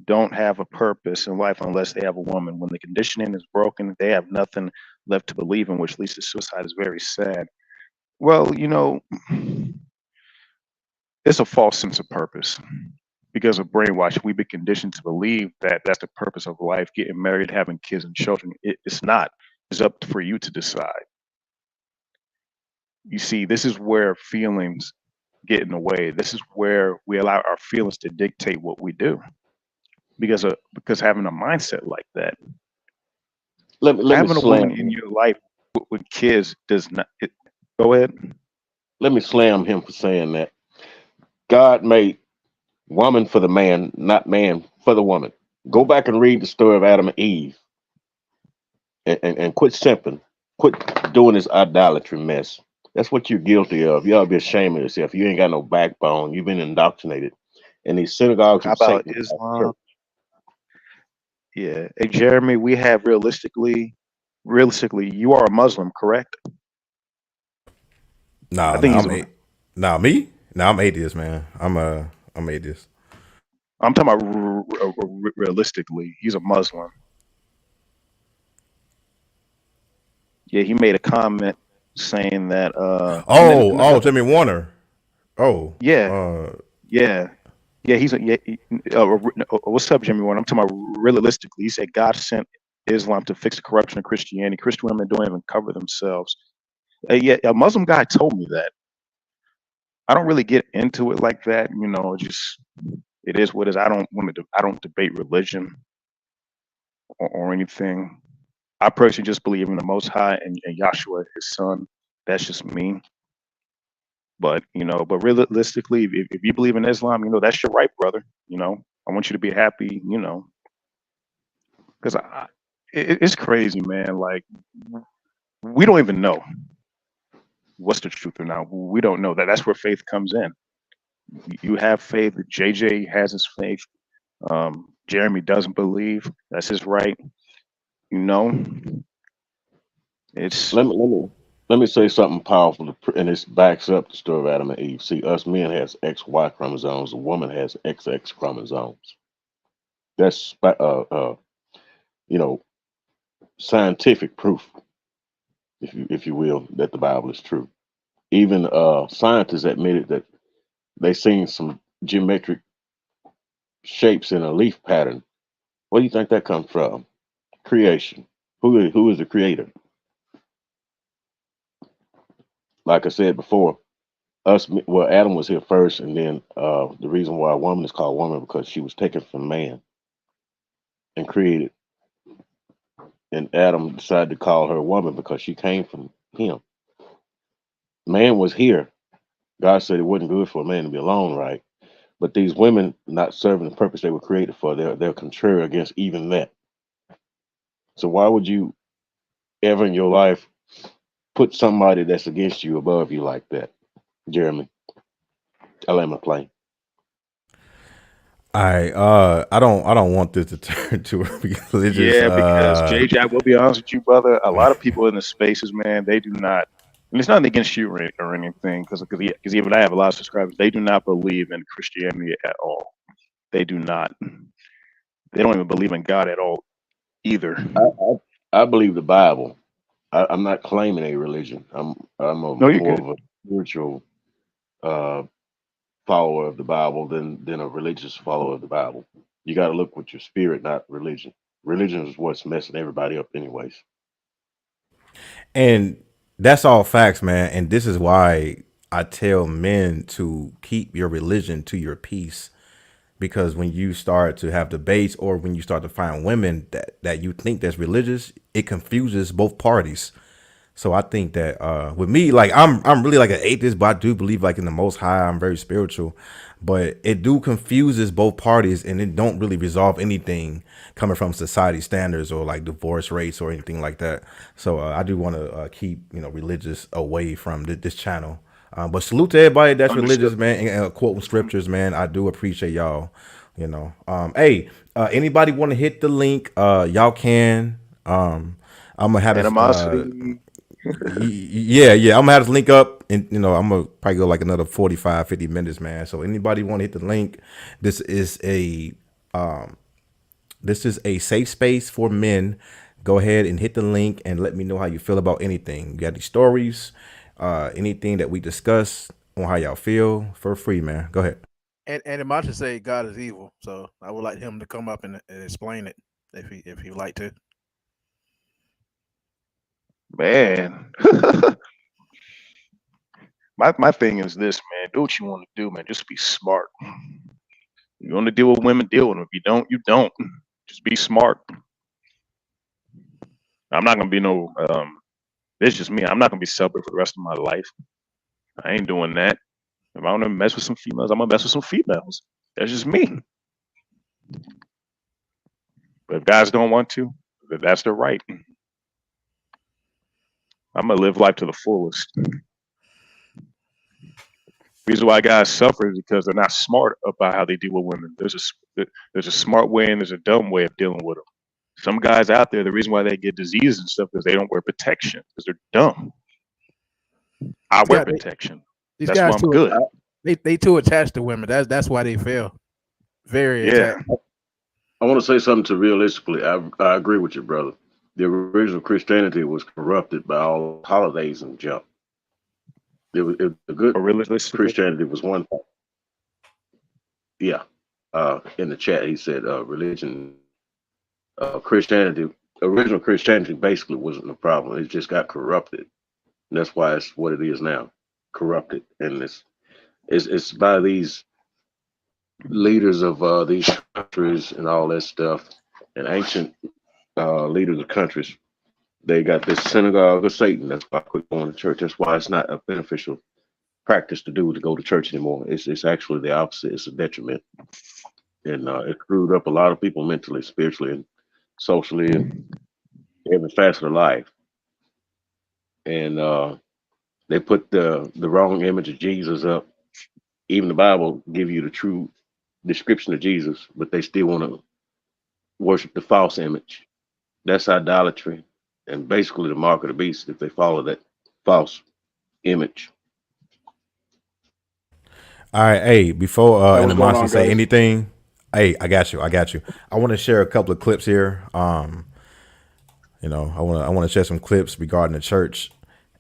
don't have a purpose in life unless they have a woman. When the conditioning is broken, they have nothing left to believe in, which leads to suicide. Is very sad. Well, it's a false sense of purpose because of brainwashing. We've been conditioned to believe that that's the purpose of life, getting married, having kids and children. It's not. It's up for you to decide. You see, this is where feelings get in the way. This is where we allow our feelings to dictate what we do. Because having a mindset like that, having a woman in your life with kids does not. Go ahead. Let me slam him for saying that. God made woman for the man, not man for the woman. Go back and read the story of Adam and Eve, and quit simping. Quit doing this idolatry mess. That's what you're guilty of. You ought to be ashamed of yourself. You ain't got no backbone. You've been indoctrinated. And these synagogues. How about Islam? Yeah. Hey, Jeremy, we have realistically, you are a Muslim, correct? Nah, me? Nah, I'm atheist, man. I'm atheist. I'm talking about realistically. He's a Muslim. Yeah, he made a comment saying that. Jimmy Warner. He's what's up, Jimmy Warner? I'm talking about realistically. He said God sent Islam to fix the corruption of Christianity. Christian women don't even cover themselves. A Muslim guy told me that. I don't really get into it like that, just it is what it is. I don't debate religion or anything. I personally just believe in the Most High and Yahshua, his son. That's just me. But realistically, if you believe in Islam, that's your right, brother. I want you to be happy, because it's crazy, man. Like, we don't even know what's the truth or not. We don't know that. That's where faith comes in. You have faith. JJ has his faith. Jeremy doesn't believe. That's his right. It's let me say something powerful, and this backs up the story of Adam and Eve. See, us men has XY chromosomes, a woman has XX chromosomes. That's you know, scientific proof, if you will, that the Bible is true. Even scientists admitted that they seen some geometric shapes in a leaf pattern. Where do you think that comes from? Creation. Who is the creator? Like I said before, Adam was here first, and then the reason why a woman is called woman because she was taken from man and created, and Adam decided to call her woman because she came from him. Man was here. God said it wasn't good for a man to be alone, right? But these women not serving the purpose they were created for, they're contrary against even that. So why would you ever in your life put somebody that's against you above you like that, Jeremy? I land my plane. I don't want this to turn to a religious. Yeah, because JJ, I will be honest with you, brother. A lot of people in the spaces, man, they do not. And it's nothing against you or anything, because even I have a lot of subscribers. They do not believe in Christianity at all. They do not. They don't even believe in God at all, either. I believe the Bible. I'm not claiming a religion. I'm more of a spiritual follower of the Bible than a religious follower of the Bible. You got to look with your spirit, not religion. Religion is what's messing everybody up, anyways. And that's all facts, man. And this is why I tell men to keep your religion to your peace. Because when you start to have debates or when you start to find women that you think that's religious, it confuses both parties. So I think that with me, like I'm really like an atheist, but I do believe like in the Most High. I'm very spiritual, but it do confuses both parties, and it don't really resolve anything coming from society standards or like divorce rates or anything like that. So I do want to keep religious away from this channel. But salute to everybody that's religious, man, and quoting scriptures, man. I do appreciate y'all. Hey, anybody want to hit the link? Y'all can. I'm gonna have Animosity. yeah, I'm gonna have this link up, and I'm gonna probably go like another 45-50 minutes, man. So anybody want to hit the link? This is a safe space for men. Go ahead and hit the link and let me know how you feel about anything. You got any stories, anything that we discuss on how y'all feel, for free, man. Go ahead. And Imacha say God is evil, so I would like him to come up and explain it if he would like to. Man, my thing is this, man. Do what you want to do, man. Just be smart. You want to deal with women, deal with them. If you don't, you don't. Just be smart. I'm not gonna be no. It's just me. I'm not gonna be celibate for the rest of my life. I ain't doing that. If I want to mess with some females, I'm gonna mess with some females. That's just me. But if guys don't want to, that's their right. I'm gonna live life to the fullest. Reason why guys suffer is because they're not smart about how they deal with women. There's a smart way and there's a dumb way of dealing with them. Some guys out there, the reason why they get diseases and stuff is they don't wear protection because they're dumb. I wear protection. These That's why guys I'm good. They too attached to women. That's why they fail. Very attached. I want to say something to realistically. I agree with you, brother. The original Christianity was corrupted by all holidays and junk. The good religious Christianity was one thing. Yeah. In the chat, he said religion, Christianity, original Christianity basically wasn't the problem. It just got corrupted. And that's why it's what it is now, corrupted. And it's by these leaders of these countries and all that stuff, and ancient leaders of countries. They got this synagogue of Satan. That's why I quit going to church. That's why it's not a beneficial practice to go to church anymore. It's actually the opposite. It's a detriment, and it screwed up a lot of people mentally, spiritually, and socially, and every facet of life. And they put the wrong image of Jesus up. Even the Bible give you the true description of Jesus, but they still want to worship the false image. That's idolatry. and basically the mark of the beast if they follow that false image. All right, hey, before Hey, what's going Animosity on, say guys? anything, hey, I got you. I want to share a couple of clips here. You know, I want to share some clips regarding the church,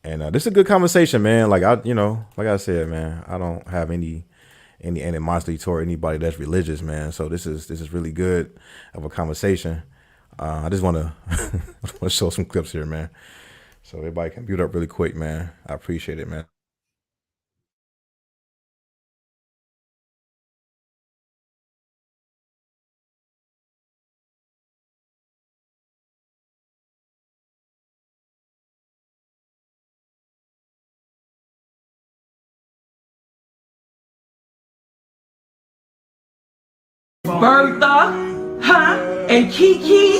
and this is a good conversation, man. Like like I said, man, I don't have any animosity toward anybody that's religious, man. So this is really good of a conversation. I just want to show some clips here, man, so everybody can build up really quick, man. I appreciate it, man. Bertha, huh? And Kiki,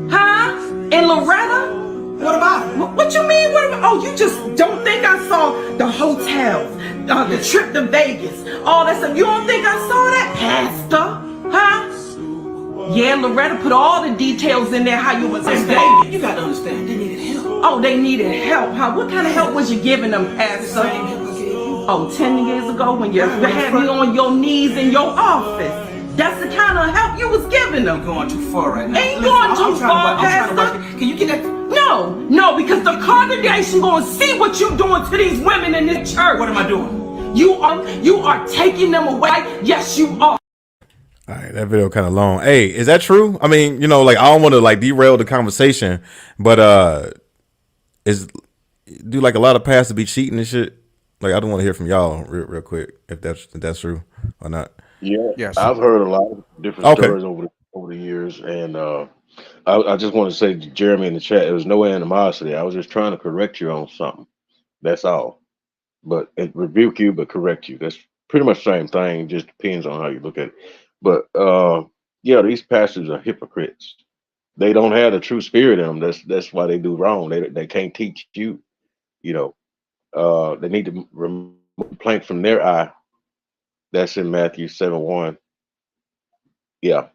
huh? And Loretta? What about it? What you mean? What about? Oh, you just don't think I saw the hotels, the trip to Vegas, all that stuff. You don't think I saw that, Pastor? Huh? Yeah, Loretta put all the details in there how you was in Vegas. You gotta understand, they needed help. Oh, they needed help, huh? What kind of help was you giving them, Pastor? Oh, 10 years ago when you had me on your knees in your office. That's the kind of help you was giving them. You're going too far right now. Ain't going too far, Pastor. Can you get that? No, because the congregation gonna see what you doing to these women in this church. What am I doing? You are taking them away. Yes, you are. All right, that video kind of long. Hey, is that true? I mean, like I don't want to like derail the conversation, but do like a lot of pastors be cheating and shit? Like I don't want to hear from y'all real quick if that's true or not. Yeah, Yes. I've heard a lot of different stories over the years, and I just want to say to Jeremy in the chat, there was no animosity. I was just trying to correct you on something. That's all. But and rebuke you, but correct you. That's pretty much the same thing. Just depends on how you look at it. But yeah, these pastors are hypocrites. They don't have the true spirit in them. That's why they do wrong. They can't teach you. They need to remove the plank from their eye. That's in Matthew 7:1. Yeah.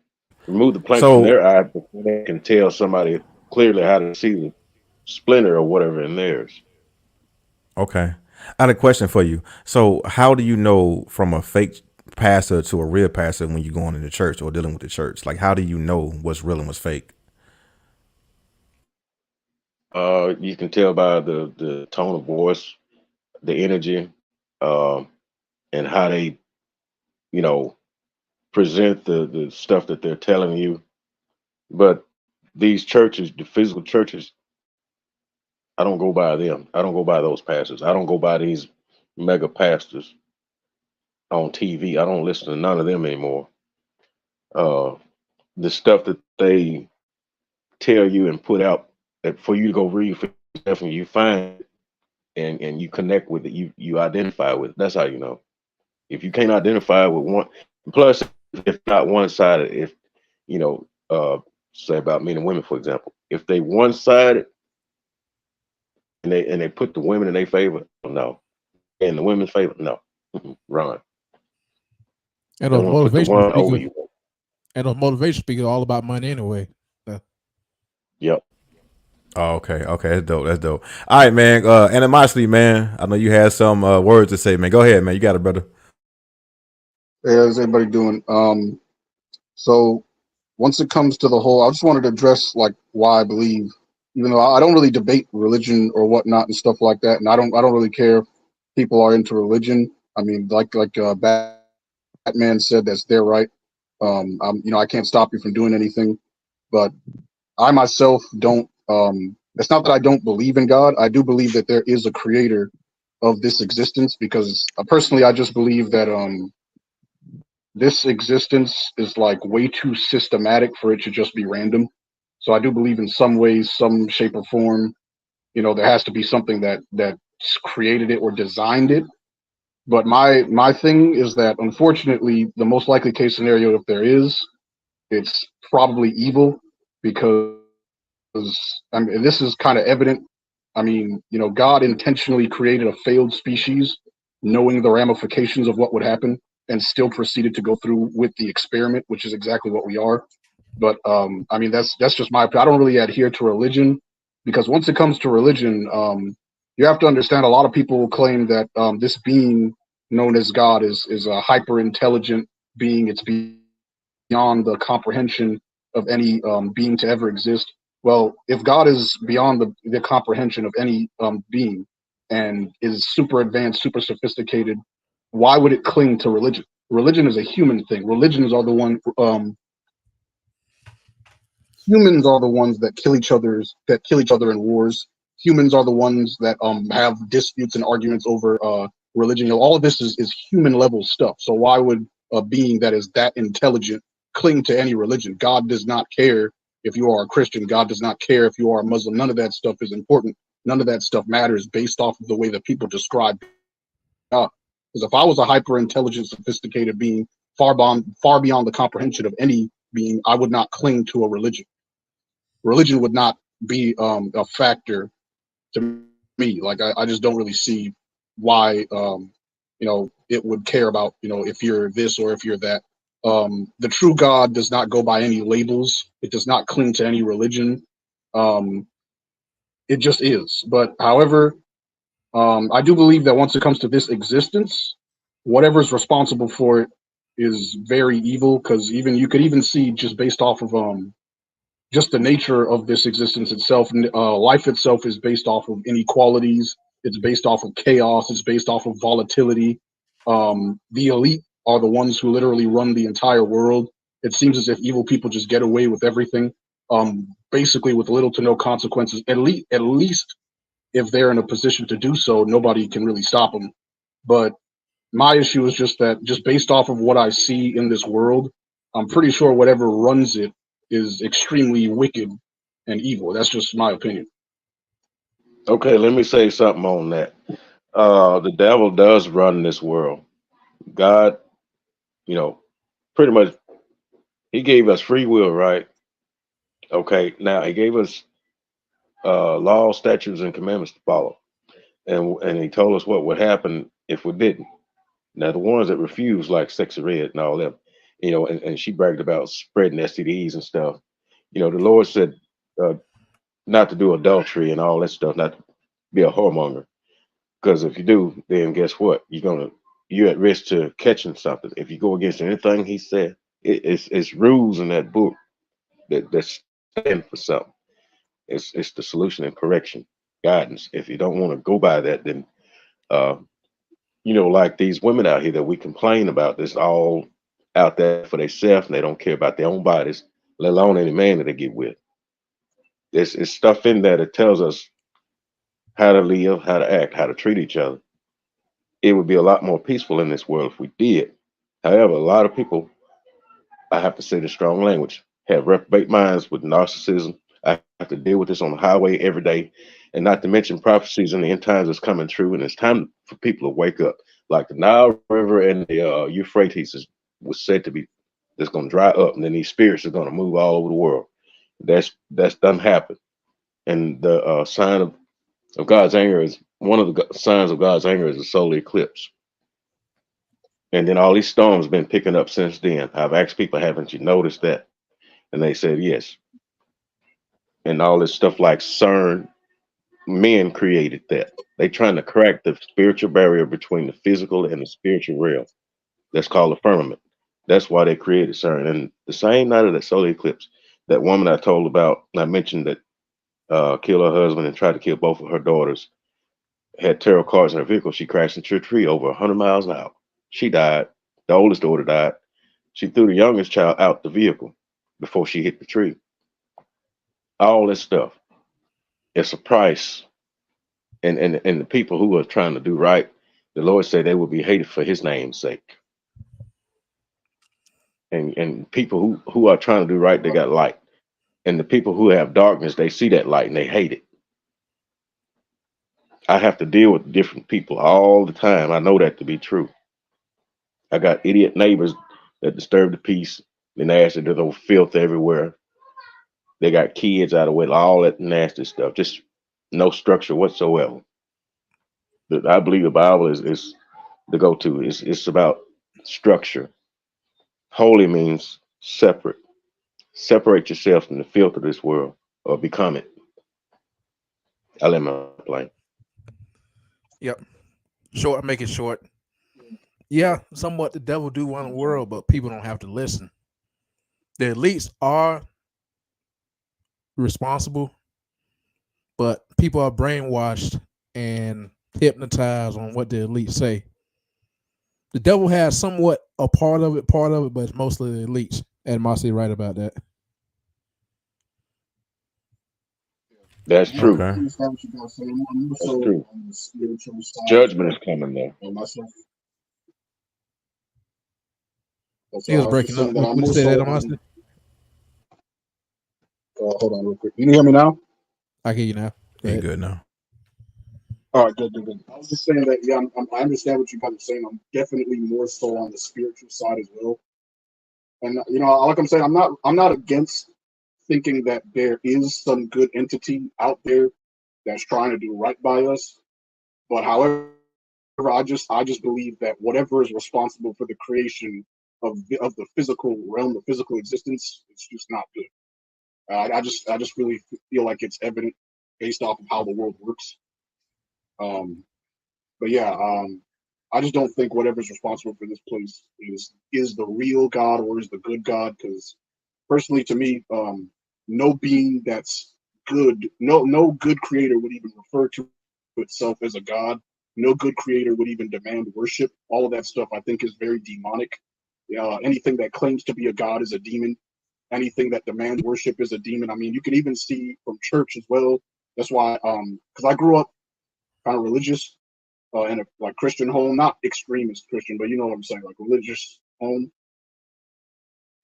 Remove the plank from their eye before they can tell somebody clearly how to see the splinter or whatever in theirs. Okay. I had a question for you. So how do you know from a fake pastor to a real pastor when you're going into church or dealing with the church? Like, how do you know what's real and what's fake? You can tell by the tone of voice, the energy, and how they, present the stuff that they're telling you. But these churches, the physical churches, I don't go by them. I don't go by those pastors. I don't go by these mega pastors on TV. I don't listen to none of them anymore. The stuff that they tell you and put out that for you to go read for yourself and you find and you connect with it, you identify with it. That's how you know. If you can't identify with one, plus if not one-sided, if say about men and women, for example, if they one-sided and they put the women in their favor, no, and the women's favor, no, run. And those motivation speakers are all about money anyway. So. Yep. Oh, okay, that's dope. All right, man. Animosity, man. I know you had some words to say, man. Go ahead, man. You got it, brother. Hey, how's everybody doing? So once it comes to the whole, I just wanted to address like why I believe, even though I don't really debate religion or whatnot and stuff like that, and I don't really care if people are into religion. I mean, like Batman said, that's their right. I can't stop you from doing anything, but I myself don't. It's not that I don't believe in God. I do believe that there is a creator of this existence, because personally, I just believe that this existence is like way too systematic for it to just be random. So I do believe in some ways, some shape or form, there has to be something that created it or designed it. But my thing is that, unfortunately, the most likely case scenario, if there is, it's probably evil, because I mean, this is kind of evident. I mean, God intentionally created a failed species, knowing the ramifications of what would happen, and still proceeded to go through with the experiment, which is exactly what we are. But I mean, that's just my opinion. I don't really adhere to religion, because once it comes to religion, you have to understand a lot of people claim that this being known as God is a hyper intelligent being. It's beyond the comprehension of any being to ever exist. Well, if God is beyond the comprehension of any being and is super advanced, super sophisticated, why would it cling to religion? Religion is a human thing. Religions are the one. Humans are the ones that kill each other in wars. Humans are the ones that have disputes and arguments over religion. All of this is human level stuff. So why would a being that is that intelligent cling to any religion? God does not care if you are a Christian. God does not care if you are a Muslim. None of that stuff is important. None of that stuff matters based off of the way that people describe God. Because if I was a hyper intelligent, sophisticated being, far beyond the comprehension of any being, I would not cling to a religion. Religion would not be a factor to me. Like I just don't really see why it would care about if you're this or if you're that. The true God does not go by any labels. It does not cling to any religion. It just is. But however, I do believe that once it comes to this existence, whatever's responsible for it is very evil. Because you could even see just based off of just the nature of this existence itself. Life itself is based off of inequalities. It's based off of chaos. It's based off of volatility. The elite are the ones who literally run the entire world. It seems as if evil people just get away with everything, basically with little to no consequences. At least if they're in a position to do so, nobody can really stop them. But my issue is just that, just based off of what I see in this world, I'm pretty sure whatever runs it is extremely wicked and evil. That's just my opinion. Okay, let me say something on that. The devil does run this world. God, pretty much, he gave us free will, right? Okay, now he gave us laws, statutes, and commandments to follow. And he told us what would happen if we didn't. Now, the ones that refuse, like Sexy Red and all them, and she bragged about spreading STDs and stuff. The Lord said not to do adultery and all that stuff, not to be a whoremonger. Because if you do, then guess what? You're at risk to catching something. If you go against anything he said, it's rules in that book that stand for something. It's the solution and correction, guidance. If you don't want to go by that, then like these women out here that we complain about, that's all out there for themselves and they don't care about their own bodies, let alone any man that they get with. It's stuff in there that tells us how to live, how to act, how to treat each other. It would be a lot more peaceful in this world if we did. However, a lot of people, I have to say the strong language, have reprobate minds with narcissism. I have to deal with this on the highway every day. And not to mention prophecies in the end times is coming true. And it's time for people to wake up. Like the Nile River and the Euphrates was said to be, that's going to dry up. And then these spirits are going to move all over the world. That's done happen. And the sign of God's anger is, one of the signs of God's anger is a solar eclipse. And then all these storms have been picking up since then. I've asked people, haven't you noticed that? And they said yes. And all this stuff like CERN, men created that. They trying to crack the spiritual barrier between the physical and the spiritual realm. That's called the firmament. That's why they created CERN. And the same night of that solar eclipse, that woman I told about, I mentioned that killed her husband and tried to kill both of her daughters, had tarot cards in her vehicle. She crashed into a tree over 100 miles an hour. She died. The oldest daughter died. She threw the youngest child out the vehicle before she hit the tree. All this stuff. It's a price. And the people who are trying to do right, the Lord said they will be hated for his name's sake. And people who are trying to do right, they got light. And the people who have darkness, they see that light and they hate it. I have to deal with different people all the time. I know that to be true. I got idiot neighbors that disturb the peace. The nasty, there's no filth everywhere. They got kids out of wedlock, all that nasty stuff. Just no structure whatsoever. But I believe the Bible is the go-to. It's about structure. Holy means separate. Separate yourself from the filth of this world or become it. I let my play. Yep. Short, make it short. Yeah, somewhat the devil do run the world, but people don't have to listen. The elites are responsible, but people are brainwashed and hypnotized on what the elites say. The devil has somewhat a part of it, but it's mostly the elites. And Marcy right about that. That's true. Okay. I understand what you guys saying. I'm That's also true. on the spiritual side. Judgment is coming though. Myself. He was breaking up. Would you say that, Marcy? Hold on real quick. You can hear me now? I hear you now. Ain't good now. All right, good. I was just saying that, yeah, I understand what you guys are saying. I'm definitely more so on the spiritual side as well. And like I'm saying, I'm not against thinking that there is some good entity out there that's trying to do right by us. But however, I just believe that whatever is responsible for the creation of the physical realm, the physical existence, it's just not good. I just really feel like it's evident based off of how the world works. But yeah, I just don't think whatever's responsible for this place is the real God or is the good God. Because personally, to me, no being that's good, no good creator would even refer to itself as a God. No good creator would even demand worship. All of that stuff I think is very demonic. Anything that claims to be a God is a demon. Anything that demands worship is a demon. I mean, you can even see from church as well. That's why, because I grew up kind of religious in a like Christian home, not extremist Christian, but you know what I'm saying, like religious home.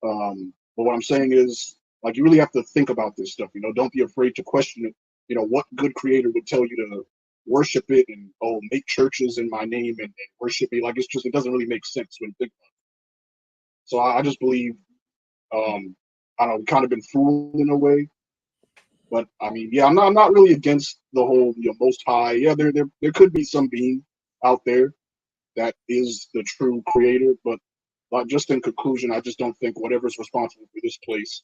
But what I'm saying is, like, you really have to think about this stuff. Don't be afraid to question it. What good creator would tell you to worship it and make churches in my name and worship me? Like, it doesn't really make sense when you think about it. So I just believe, I don't know, we've kind of been fooled in a way. But I mean, yeah, I'm not really against the whole Most High. Yeah, there could be some being out there that is the true creator, but just in conclusion, I just don't think whatever's responsible for this place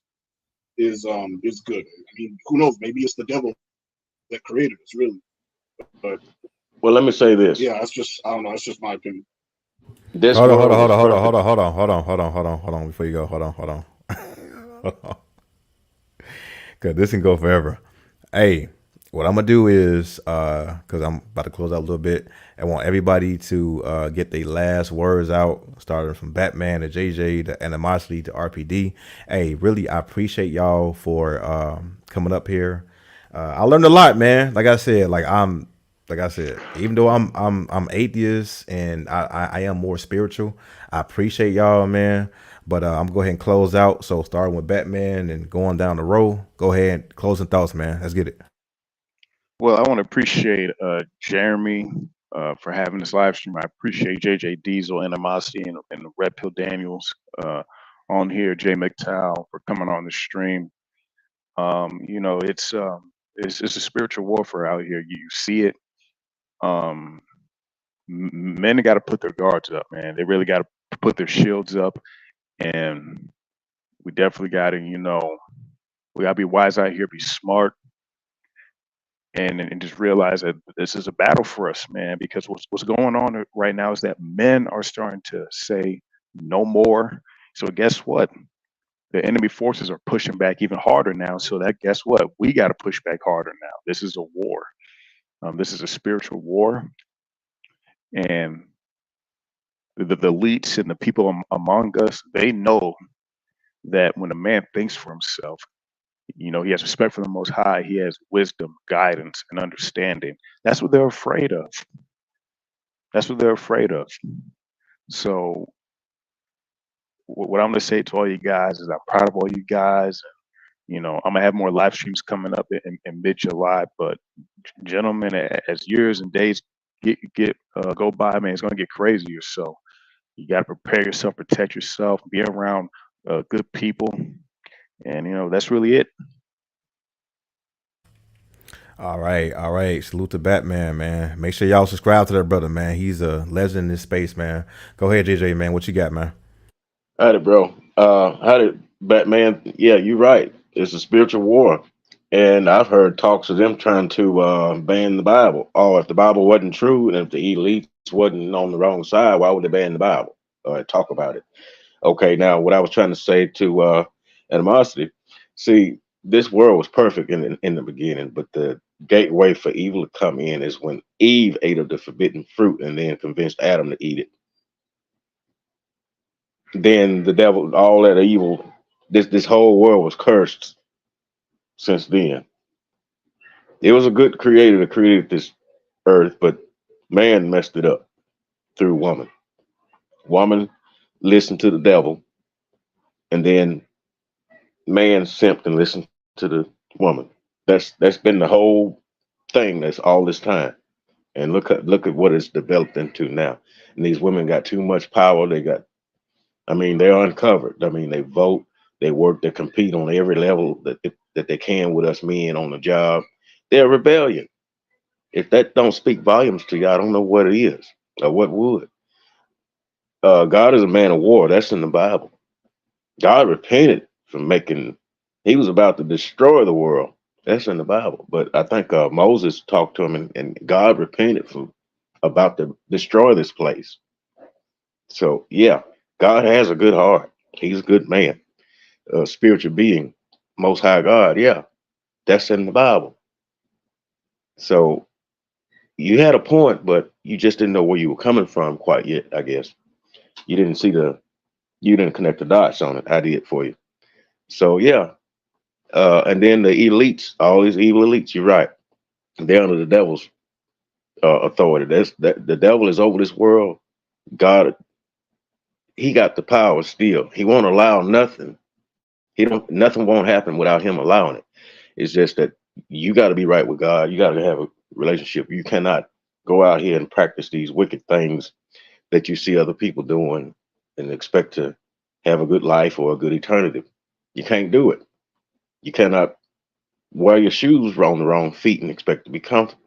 is good. I mean, who knows? Maybe it's the devil that created us, really. But well, let me say this. Yeah, that's just, I don't know. That's just my opinion. Hold on before you go. Hold on. Cause this can go forever. Hey, what I'm gonna do is, cause I'm about to close out a little bit, I want everybody to get their last words out, starting from Batman to JJ to Animosity to RPD. Hey, really, I appreciate y'all for coming up here. I learned a lot, man. Like I said, even though I'm atheist and I am more spiritual, I appreciate y'all, man. But I'm gonna go ahead and close out. So starting with Batman and going down the row, go ahead, closing thoughts, man. Let's get it. Well, I want to appreciate Jeremy for having this live stream. I appreciate JJ Diesel, Animosity, and Red Pill Daniels on here. Jay McTowell for coming on the stream. It's a spiritual warfare out here. You see it. Men got to put their guards up, man. They really got to put their shields up, and we definitely got to, we got to be wise out here, be smart, and just realize that this is a battle for us, man. Because what's going on right now is that men are starting to say no more. So guess what? The enemy forces are pushing back even harder now. So that guess what? We got to push back harder now. This is a war. This is a spiritual war, and the elites and the people among us, they know that when a man thinks for himself, he has respect for the Most High. He has wisdom, guidance, and understanding. That's what they're afraid of. So what I'm going to say to all you guys is I'm proud of all you guys. I'm going to have more live streams coming up in mid-July. But gentlemen, as years and days go by, man, it's going to get crazier. So you got to prepare yourself, protect yourself, be around good people. And, that's really it. All right. Salute to Batman, man. Make sure y'all subscribe to that brother, man. He's a legend in this space, man. Go ahead, JJ, man. What you got, man? Howdy, bro. Howdy, Batman. Yeah, you're right. It's a spiritual war. And I've heard talks of them trying to ban the Bible. Oh, if the Bible wasn't true and if the elites wasn't on the wrong side, why would they ban the Bible or talk about it? Okay, now what I was trying to say to animosity, see, this world was perfect in the beginning, but the gateway for evil to come in is when Eve ate of the forbidden fruit and then convinced Adam to eat it. Then the devil, all that evil, this whole world was cursed since then. It was a good creator that created this earth, but man messed it up through woman. Woman listened to the devil, and then man simped and listened to the woman. That's been the whole thing. That's all this time. And look at what it's developed into now. And these women got too much power. They're uncovered. I mean, they vote, they work, they compete on every level that they can with us men on the job. They're a rebellion. If that don't speak volumes to you, I don't know what it is or what would. God is a man of war. That's in the Bible. God repented from he was about to destroy the world. That's in the Bible. But I think Moses talked to him and God repented about to destroy this place. So yeah, God has a good heart. He's a good man, a spiritual being, most high God. Yeah, that's in the Bible. So you had a point, but you just didn't know where you were coming from quite yet, I guess. You didn't connect the dots on it. I did for you. So yeah. And then the elites, all these evil elites, you're right. They're under the devil's authority. The devil is over this world. God, he got the power still. He won't allow nothing. Nothing won't happen without him allowing it. It's just that you got to be right with God. You got to have a relationship. You cannot go out here and practice these wicked things that you see other people doing and expect to have a good life or a good eternity. You can't do it. You cannot wear your shoes on the wrong feet and expect to be comfortable.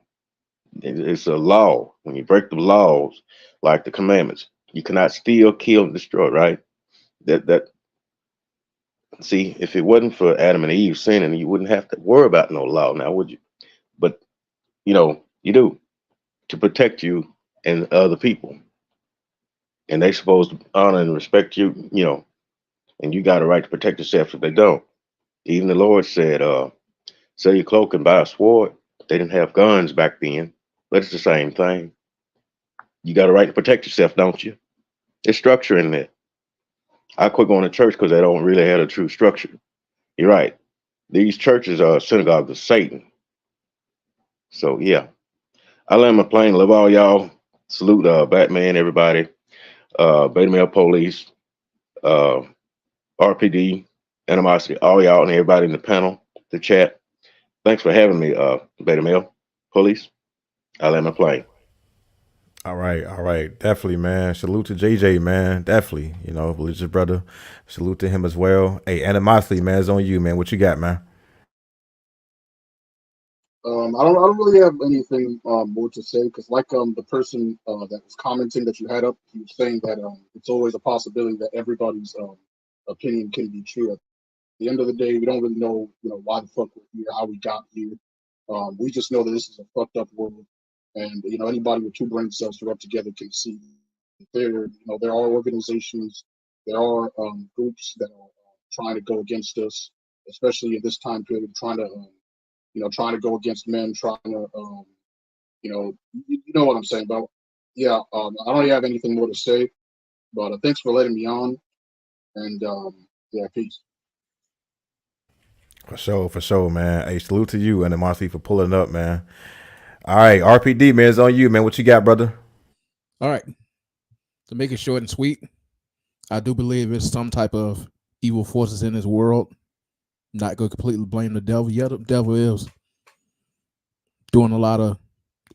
It's a law. When you break the laws, like the commandments, you cannot steal, kill, and destroy, right? See, if it wasn't for Adam and Eve sinning, you wouldn't have to worry about no law now, would you? But you do, to protect you and other people. And they're supposed to honor and respect you, and you got a right to protect yourself if they don't. Even the Lord said, sell your cloak and buy a sword. They didn't have guns back then, but it's the same thing. You got a right to protect yourself, don't you? There's structure in there. I quit going to church because they don't really have a true structure. You're right. These churches are synagogues of Satan. So yeah, I land my plane. Love all y'all. Salute Batman, everybody. Beta Male Police, RPD, Animosity, all y'all and everybody in the panel, the chat. Thanks for having me, Beta Male Police. I land my plane. All right. Definitely, man. Salute to JJ, man. Definitely. Religious brother. Salute to him as well. Hey, Animosity, man, it's on you, man. What you got, man? I don't really have anything more to say because, like the person that was commenting that you had up, he was saying that it's always a possibility that everybody's opinion can be true. At the end of the day, we don't really know, why the fuck we're here, how we got here. We just know that this is a fucked up world, and anybody with two brain cells to rub together can see that there are organizations, there are groups that are trying to go against us, especially in this time period, trying to go against men, trying to, you know what I'm saying. But yeah, I don't really have anything more to say. But thanks for letting me on, and yeah, peace. For sure, man. Hey, salute to you and Marcy for pulling up, man. All right, RPD, man, it's on you, man. What you got, brother? All right. To make it short and sweet, I do believe there's some type of evil forces in this world. Not going to completely blame the devil. Yeah, the devil is doing a lot of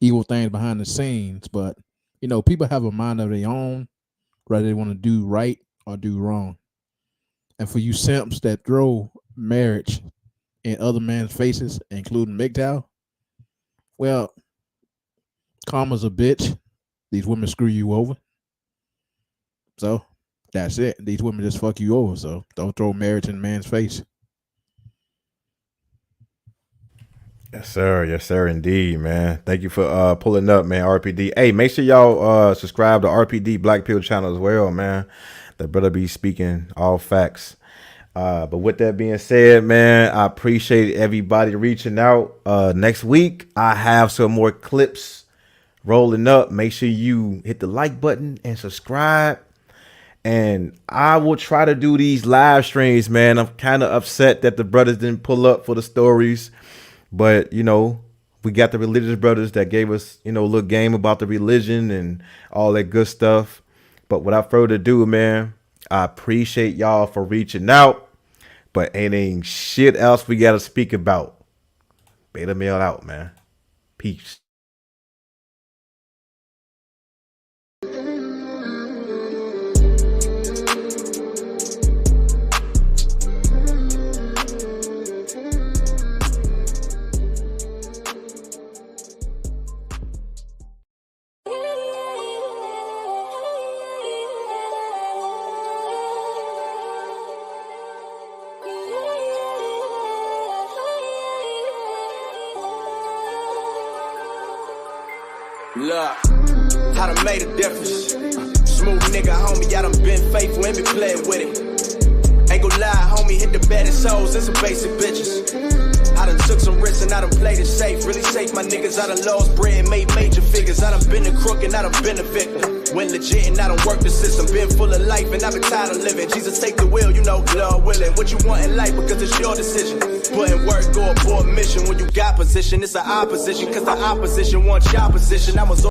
evil things behind the scenes, but people have a mind of their own, whether they want to do right or do wrong. And for you simps that throw marriage in other men's faces, including MGTOW, well, karma's a bitch. These women screw you over. So that's it. These women just fuck you over. So don't throw marriage in a man's face. Yes, sir, indeed, man. Thank you for pulling up, man. RPD. Hey, make sure y'all subscribe to RPD Black Pill channel as well, man. The brother be speaking all facts. But with that being said, man, I appreciate everybody reaching out. Next week, I have some more clips rolling up. Make sure you hit the like button and subscribe. And I will try to do these live streams, man. I'm kind of upset that the brothers didn't pull up for the stories. But, you know, we got the religious brothers that gave us, you know, a little game about the religion and all that good stuff. But without further ado, man, I appreciate y'all for reaching out. But ain't shit else we got to speak about. Beta Male out, man. Peace. Look, I done made a difference. Smooth nigga, homie, I done been faithful and been playing with it. Ain't gon' lie, homie, hit the baddest souls and some basic bitches. I done took some risks and I done played it safe. Really safe, my niggas, I done lost bread and made major figures. I done been a crook and I done been a victim. Went legit and I done worked the system. Been full of life and I've been tired of living. Jesus, take the wheel, you know, Lord willing. What you want in life because it's your decision. Putting work, go abort mission. When you got position, it's an opposition. Cause the opposition wants your position. I was